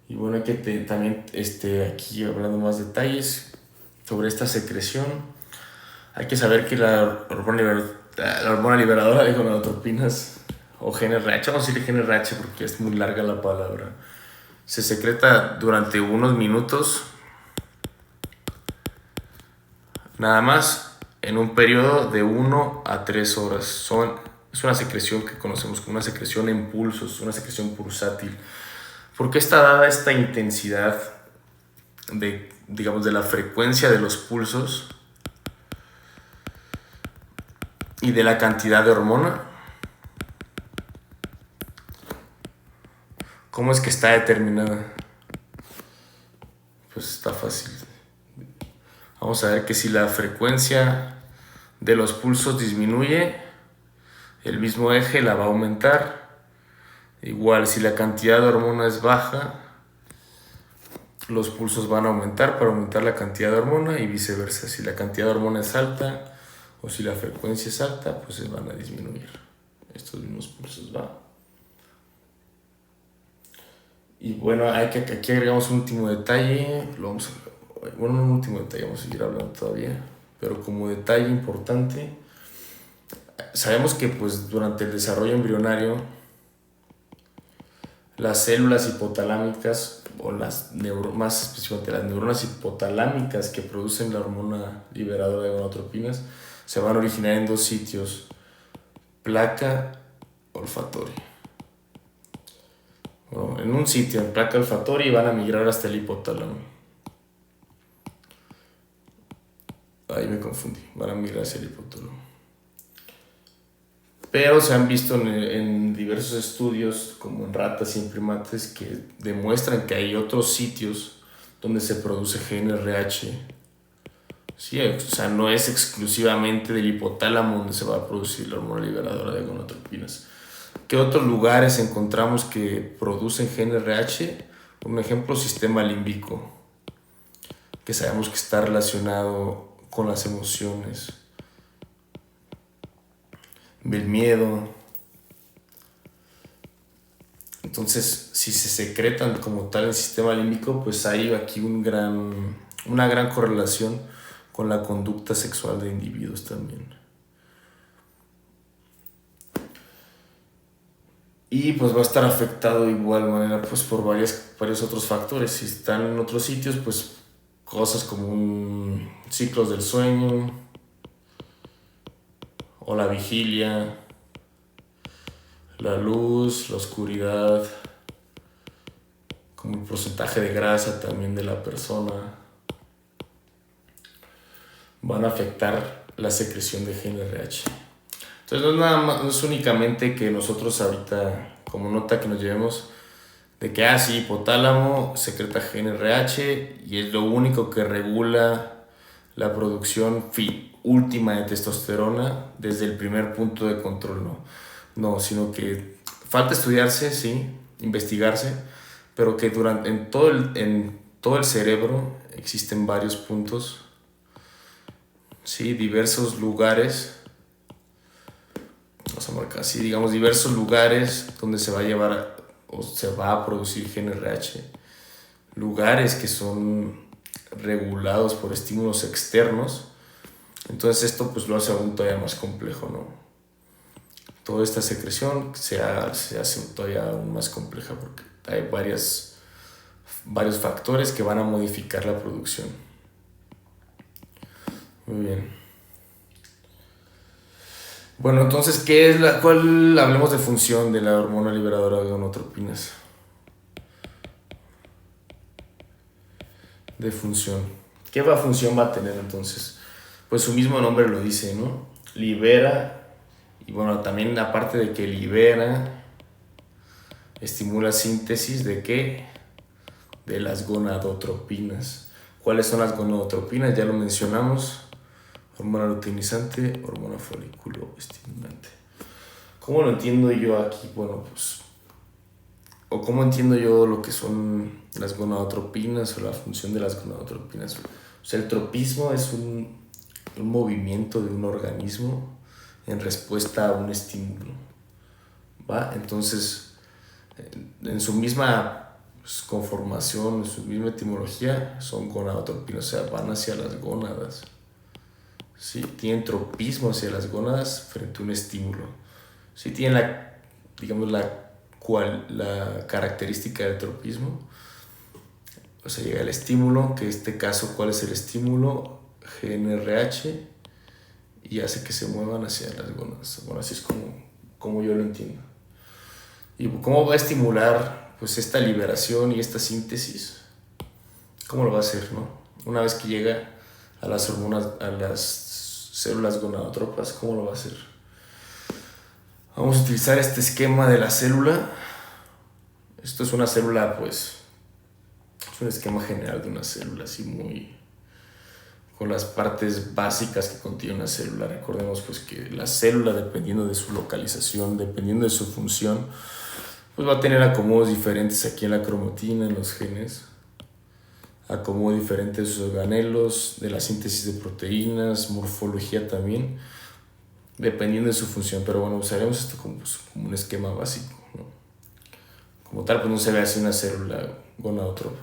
Y bueno, hay que también aquí hablando más detalles sobre esta secreción, hay que saber que la hormona liberadora de gonadotropinas o GNRH, vamos a decir GNRH porque es muy larga la palabra, se secreta durante unos minutos, nada más en un periodo de 1 a 3 horas. Es una secreción que conocemos como una secreción en pulsos, una secreción pulsátil. ¿Por qué está dada esta intensidad de la frecuencia de los pulsos y de la cantidad de hormona? ¿Cómo es que está determinada? Pues está fácil. Vamos a ver que si la frecuencia de los pulsos disminuye, el mismo eje la va a aumentar. Igual, si la cantidad de hormona es baja, los pulsos van a aumentar para aumentar la cantidad de hormona y viceversa. Si la cantidad de hormona es alta o si la frecuencia es alta, pues se van a disminuir estos mismos pulsos. Y bueno, aquí agregamos un último detalle. Vamos a seguir hablando todavía, pero como detalle importante, sabemos que pues durante el desarrollo embrionario las células hipotalámicas o más específicamente las neuronas hipotalámicas que producen la hormona liberadora de gonadotropinas se van a originar en 2 sitios: placa olfatoria. Bueno, en un sitio, en placa olfatoria, y van a migrar hasta el hipotálamo. Ahí me confundí, van a migrar hacia el hipotálamo. Pero se han visto en diversos estudios, como en ratas y en primates, que demuestran que hay otros sitios donde se produce GNRH. Sí, o sea, no es exclusivamente del hipotálamo donde se va a producir la hormona liberadora de gonadotropinas. ¿Qué otros lugares encontramos que producen GNRH? Un ejemplo, sistema límbico, que sabemos que está relacionado con las emociones, del miedo. Entonces, si se secretan como tal en el sistema límbico, pues hay aquí una gran correlación con la conducta sexual de individuos también. Y pues va a estar afectado de igual manera pues por varios otros factores. Si están en otros sitios, pues cosas como ciclos del sueño o la vigilia, la luz, la oscuridad, como el porcentaje de grasa también de la persona, van a afectar la secreción de GNRH. Entonces no es únicamente que nosotros ahorita, como nota que nos llevemos, de que, sí, hipotálamo secreta GnRH y es lo único que regula la producción última de testosterona desde el primer punto de control, ¿no? No, sino que falta estudiarse, sí, investigarse, pero que en todo el cerebro existen varios puntos, sí, diversos lugares, vamos a marcar así, digamos, diversos lugares donde se va a llevar o se va a producir GnRH, lugares que son regulados por estímulos externos. Entonces esto pues lo hace aún todavía más complejo, ¿no? Toda esta secreción se hace todavía aún más compleja porque hay varios factores que van a modificar la producción. Muy bien. Bueno, entonces, hablemos de función de la hormona liberadora de gonadotropinas? De función. ¿Qué función va a tener entonces? Pues su mismo nombre lo dice, ¿no? Libera, y bueno, también aparte de que libera, estimula síntesis ¿de qué? De las gonadotropinas. ¿Cuáles son las gonadotropinas? Ya lo mencionamos. Hormona luteinizante, hormona folículo estimulante. ¿Cómo lo entiendo yo aquí? Bueno, pues, o cómo entiendo yo lo que son las gonadotropinas o la función de las gonadotropinas. O sea, el tropismo es un movimiento de un organismo en respuesta a un estímulo, ¿va? Entonces, en su misma conformación, en su misma etimología, son gonadotropinas, o sea, van hacia las gónadas. ¿Sí? Tienen tropismo hacia las gónadas frente a un estímulo. ¿Sí? Tienen la característica del tropismo. O sea, llega el estímulo, que en este caso, ¿cuál es el estímulo? GnRH, y hace que se muevan hacia las gónadas. Bueno, así es como yo lo entiendo. ¿Y cómo va a estimular pues esta liberación y esta síntesis? ¿Cómo lo va a hacer, no? Una vez que llega a las hormonas, a las células gonadotropas, ¿cómo lo va a hacer? Vamos a utilizar este esquema de la célula. Esto es una célula, pues, es un esquema general de una célula, así muy, con las partes básicas que contiene una célula. Recordemos pues que la célula, dependiendo de su localización, dependiendo de su función, pues va a tener acomodos diferentes aquí en la cromatina, en los genes, acomodos diferentes de sus organelos, de la síntesis de proteínas, morfología también, dependiendo de su función. Pero bueno, usaremos esto como un esquema básico, ¿no? Como tal, pues no se ve así una célula gonadotropa.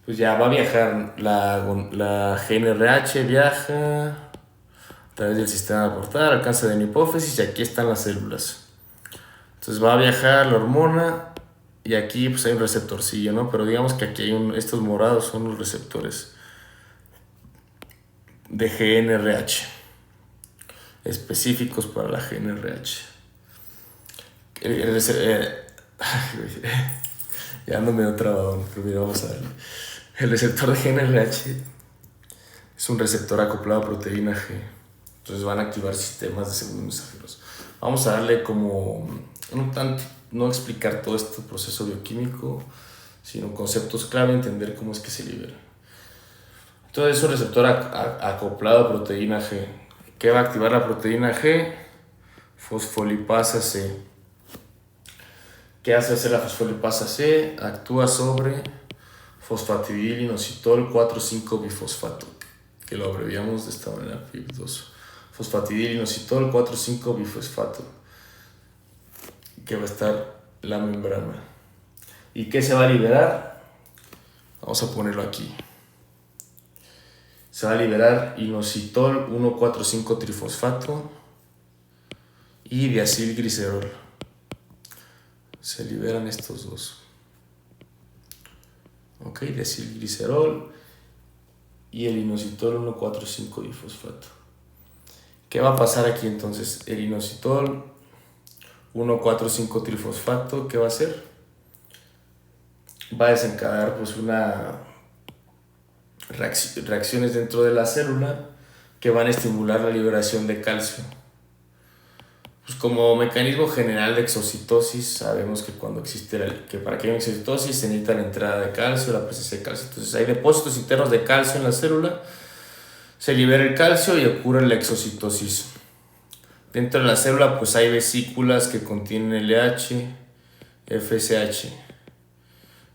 Pues ya va a viajar la GnRH, viaja a través del sistema portal, alcanza de la hipófisis y aquí están las células. Entonces va a viajar la hormona y aquí pues hay un receptorcillo, ¿no? Pero digamos que aquí estos morados son los receptores de GnRH, específicos para la GnRH. Ya ando medio trabado, pero mira, vamos a verlo. El receptor de GnRH es un receptor acoplado a proteína G. Entonces van a activar sistemas de segundos mensajeros. Vamos a darle como, no explicar todo este proceso bioquímico, sino conceptos clave, entender cómo es que se libera. Entonces es un receptor acoplado a proteína G. ¿Qué va a activar la proteína G? Fosfolipasa C. ¿Qué hace la fosfolipasa C? Actúa sobre fosfatidilinositol 4,5-bifosfato, que lo abreviamos de esta manera, FIB2. Fosfatidilinositol 4,5-bifosfato, que va a estar la membrana. ¿Y qué se va a liberar? Vamos a ponerlo aquí. Se va a liberar inositol 1,4,5-trifosfato y diacilglicerol. Se liberan estos dos. Ok, diacilglicerol y el inositol 1,4,5-difosfato. ¿Qué va a pasar aquí entonces? El inositol 1,4,5-trifosfato, ¿qué va a hacer? Va a desencadenar pues reacciones dentro de la célula que van a estimular la liberación de calcio. Pues como mecanismo general de exocitosis, sabemos que cuando existe que para que haya exocitosis se necesita la entrada de calcio, la presencia de calcio. Entonces hay depósitos internos de calcio en la célula, se libera el calcio y ocurre la exocitosis. Dentro de la célula pues hay vesículas que contienen LH, FSH,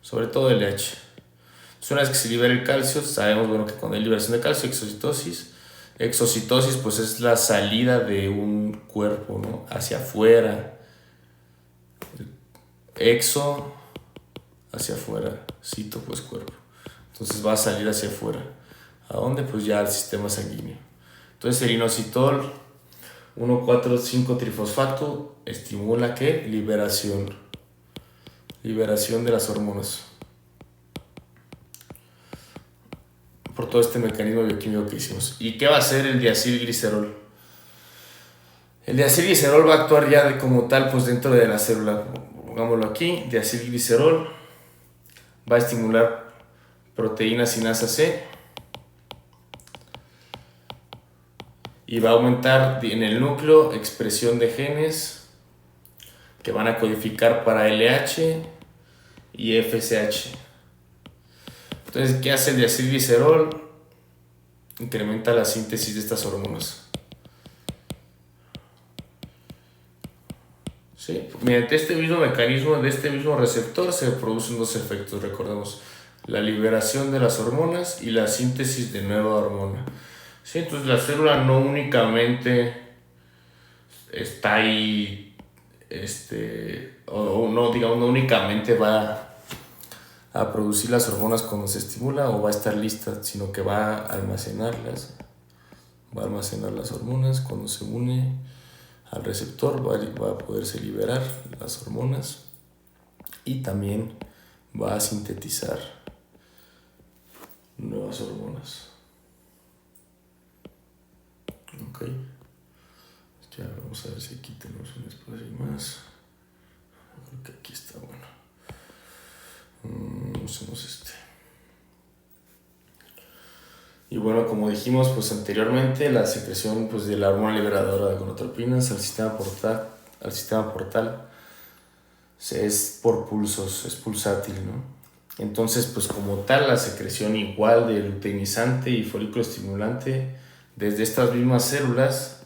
sobre todo LH. Entonces, una vez que se libera el calcio, sabemos que cuando hay liberación de calcio, exocitosis. Exocitosis pues es la salida de un cuerpo, ¿no? Hacia afuera. Exo, hacia afuera. Cito, pues cuerpo. Entonces va a salir hacia afuera. ¿A dónde? Pues ya al sistema sanguíneo. Entonces el inositol 1,4,5-trifosfato estimula ¿qué? Liberación de las hormonas. Por todo este mecanismo bioquímico que hicimos. ¿Y qué va a hacer el diacilglicerol? El diacilglicerol va a actuar ya como tal pues dentro de la célula. Pongámoslo aquí, diacilglicerol va a estimular proteína sinasa C y va a aumentar en el núcleo expresión de genes que van a codificar para LH y FSH. Entonces, ¿qué hace el diacilglicerol? Incrementa la síntesis de estas hormonas. ¿Sí? Mediante este mismo mecanismo, de este mismo receptor, se producen dos efectos, recordemos, la liberación de las hormonas y la síntesis de nueva hormona. ¿Sí? Entonces la célula no únicamente está ahí, no únicamente va a producir las hormonas cuando se estimula o va a estar lista, sino que va a almacenarlas, las hormonas cuando se une al receptor, va a poderse liberar las hormonas y también va a sintetizar nuevas hormonas. Ok, ya vamos a ver si aquí tenemos un espacio más. Creo que aquí está bueno. Usemos este. Y bueno, como dijimos pues anteriormente, la secreción pues de la hormona liberadora de gonadotropinas al sistema portal es por pulsos, es pulsátil, ¿no? Entonces pues como tal la secreción igual de luteinizante y folículo estimulante desde estas mismas células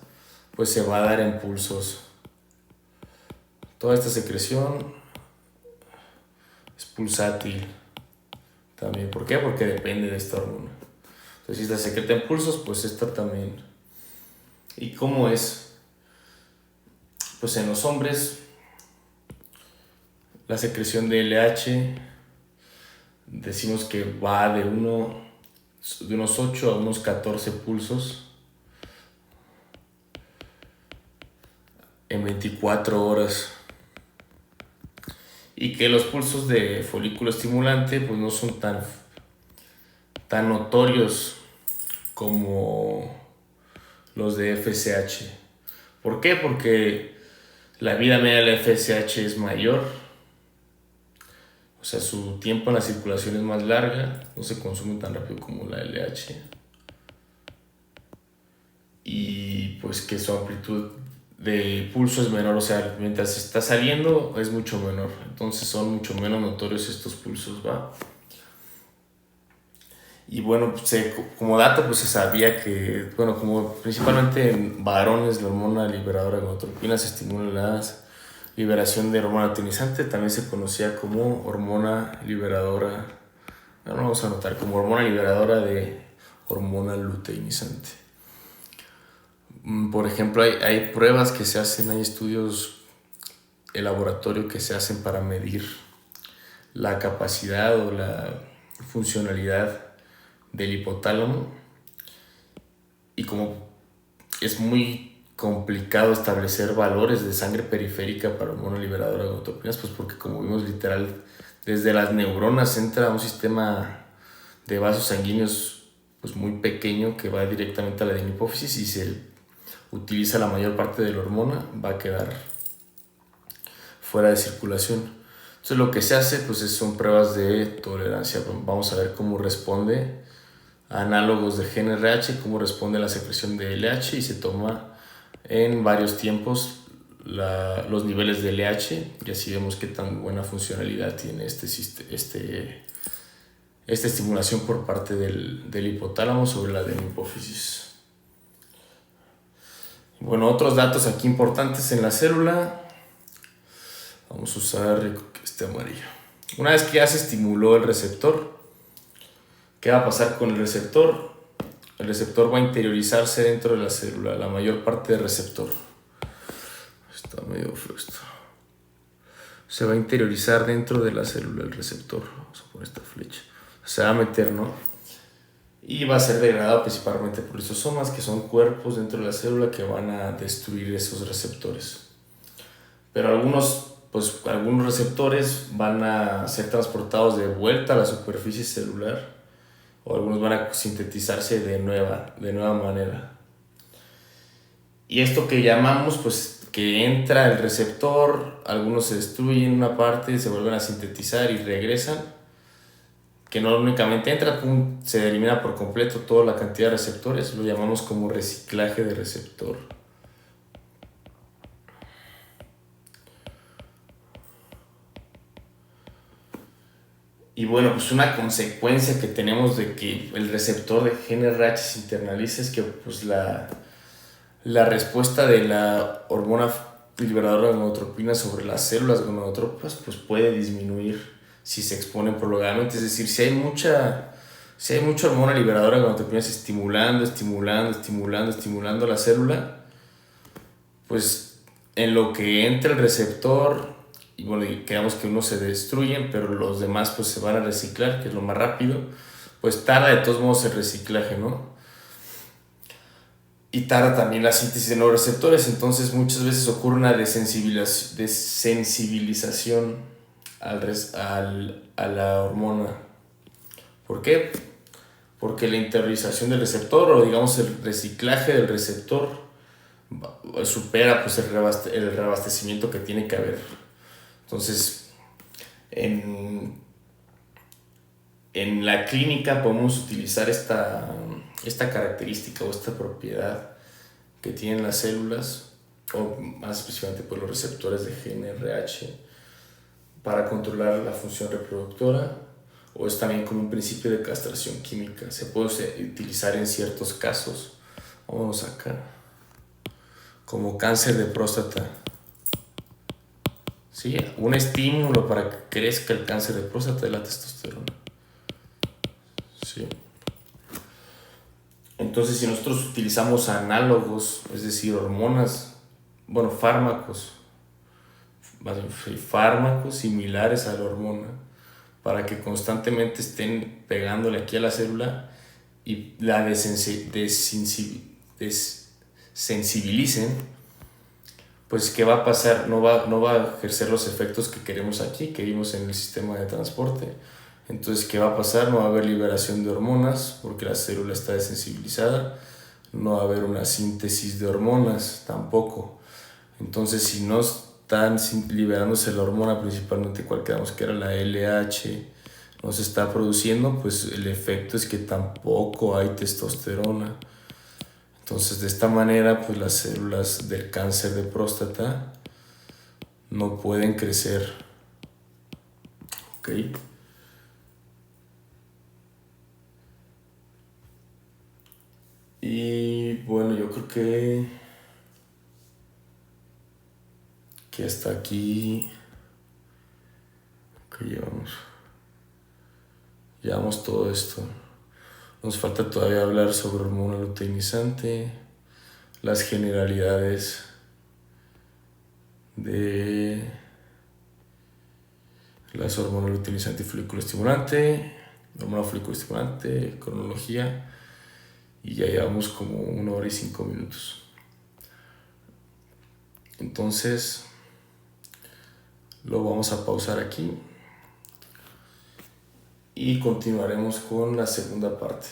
pues se va a dar en pulsos. Toda esta secreción es pulsátil también. ¿Por qué? Porque depende de esta hormona. Entonces si la secreta en pulsos, pues esta también. ¿Y cómo es? Pues en los hombres la secreción de LH decimos que va de unos 8 a unos 14 pulsos en 24 horas. Y que los pulsos de folículo estimulante pues no son tan notorios como los de FSH. ¿Por qué? Porque la vida media de la FSH es mayor, o sea, su tiempo en la circulación es más larga, no se consume tan rápido como la LH, y pues que su amplitud de pulso es menor, o sea, mientras está saliendo es mucho menor, entonces son mucho menos notorios estos pulsos, ¿va? Y bueno, como dato pues se sabía que, como principalmente en varones la hormona liberadora de gonadotropinas estimula la liberación de hormona luteinizante, también se conocía como hormona liberadora, vamos a anotar como hormona liberadora de hormona luteinizante. Por ejemplo, hay pruebas que se hacen, hay estudios en laboratorio que se hacen para medir la capacidad o la funcionalidad del hipotálamo, y como es muy complicado establecer valores de sangre periférica para hormona liberadora de gonadotropinas, pues porque como vimos literal desde las neuronas entra un sistema de vasos sanguíneos pues muy pequeño que va directamente a la hipófisis y se utiliza la mayor parte de la hormona, va a quedar fuera de circulación. Entonces lo que se hace pues son pruebas de tolerancia. Vamos a ver cómo responde análogos de GnRH, cómo responde la secreción de LH, y se toma en varios tiempos los niveles de LH y así vemos qué tan buena funcionalidad tiene esta estimulación por parte del hipotálamo sobre la de la hipófisis. Bueno, otros datos aquí importantes en la célula. Vamos a usar este amarillo. Una vez que ya se estimuló el receptor, ¿qué va a pasar con el receptor? El receptor va a interiorizarse dentro de la célula, la mayor parte del receptor. Está medio feo esto. Se va a interiorizar dentro de la célula el receptor. Vamos a poner esta flecha. Se va a meter, ¿no? Y va a ser degradado principalmente por lisosomas, que son cuerpos dentro de la célula que van a destruir esos receptores. Pero algunos receptores van a ser transportados de vuelta a la superficie celular, o algunos van a sintetizarse de nueva manera. Y esto que llamamos, pues, que entra el receptor, algunos se destruyen una parte, se vuelven a sintetizar y regresan, que no únicamente entra, se elimina por completo toda la cantidad de receptores, lo llamamos como reciclaje de receptor. Y bueno, pues una consecuencia que tenemos de que el receptor de GnRH se internalice es que pues la respuesta de la hormona liberadora de gonadotropina sobre las células gonadotropas pues puede disminuir si se exponen prolongadamente. Es decir, si hay mucha hormona liberadora de gonadotropina estimulando la célula, pues en lo que entra el receptor, y bueno, quedamos que unos se destruyen, pero los demás pues se van a reciclar, que es lo más rápido, pues tarda de todos modos el reciclaje, ¿no? Y tarda también la síntesis de nuevos receptores, entonces muchas veces ocurre una desensibilización a la hormona. ¿Por qué? Porque la interiorización del receptor, o digamos el reciclaje del receptor, supera pues el reabastecimiento que tiene que haber. Entonces, en la clínica podemos utilizar esta característica o esta propiedad que tienen las células, o más específicamente pues los receptores de GnRH, para controlar la función reproductora, o es también como un principio de castración química. Se puede utilizar en ciertos casos. Vamos acá. Como cáncer de próstata. Sí, un estímulo para que crezca el cáncer de próstata es la testosterona. Sí. Entonces, si nosotros utilizamos análogos, es decir, hormonas, bueno, fármacos similares a la hormona, para que constantemente estén pegándole aquí a la célula y la desensibilicen, pues ¿qué va a pasar? No va a ejercer los efectos que queremos aquí, que vimos en el sistema de transporte. Entonces, ¿qué va a pasar? No va a haber liberación de hormonas porque la célula está desensibilizada. No va a haber una síntesis de hormonas tampoco. Entonces, si no están liberándose la hormona, principalmente cual quedamos que era la LH, no se está produciendo, pues el efecto es que tampoco hay testosterona. Entonces, de esta manera, pues las células del cáncer de próstata no pueden crecer. ¿Ok? Y bueno, yo creo que hasta aquí que llevamos todo esto. Nos falta todavía hablar sobre hormona luteinizante, las generalidades de las hormonas luteinizante y folículo estimulante, hormona folículo estimulante, cronología, y ya llevamos como 1 hora y 5 minutos. Entonces, lo vamos a pausar aquí y continuaremos con la segunda parte.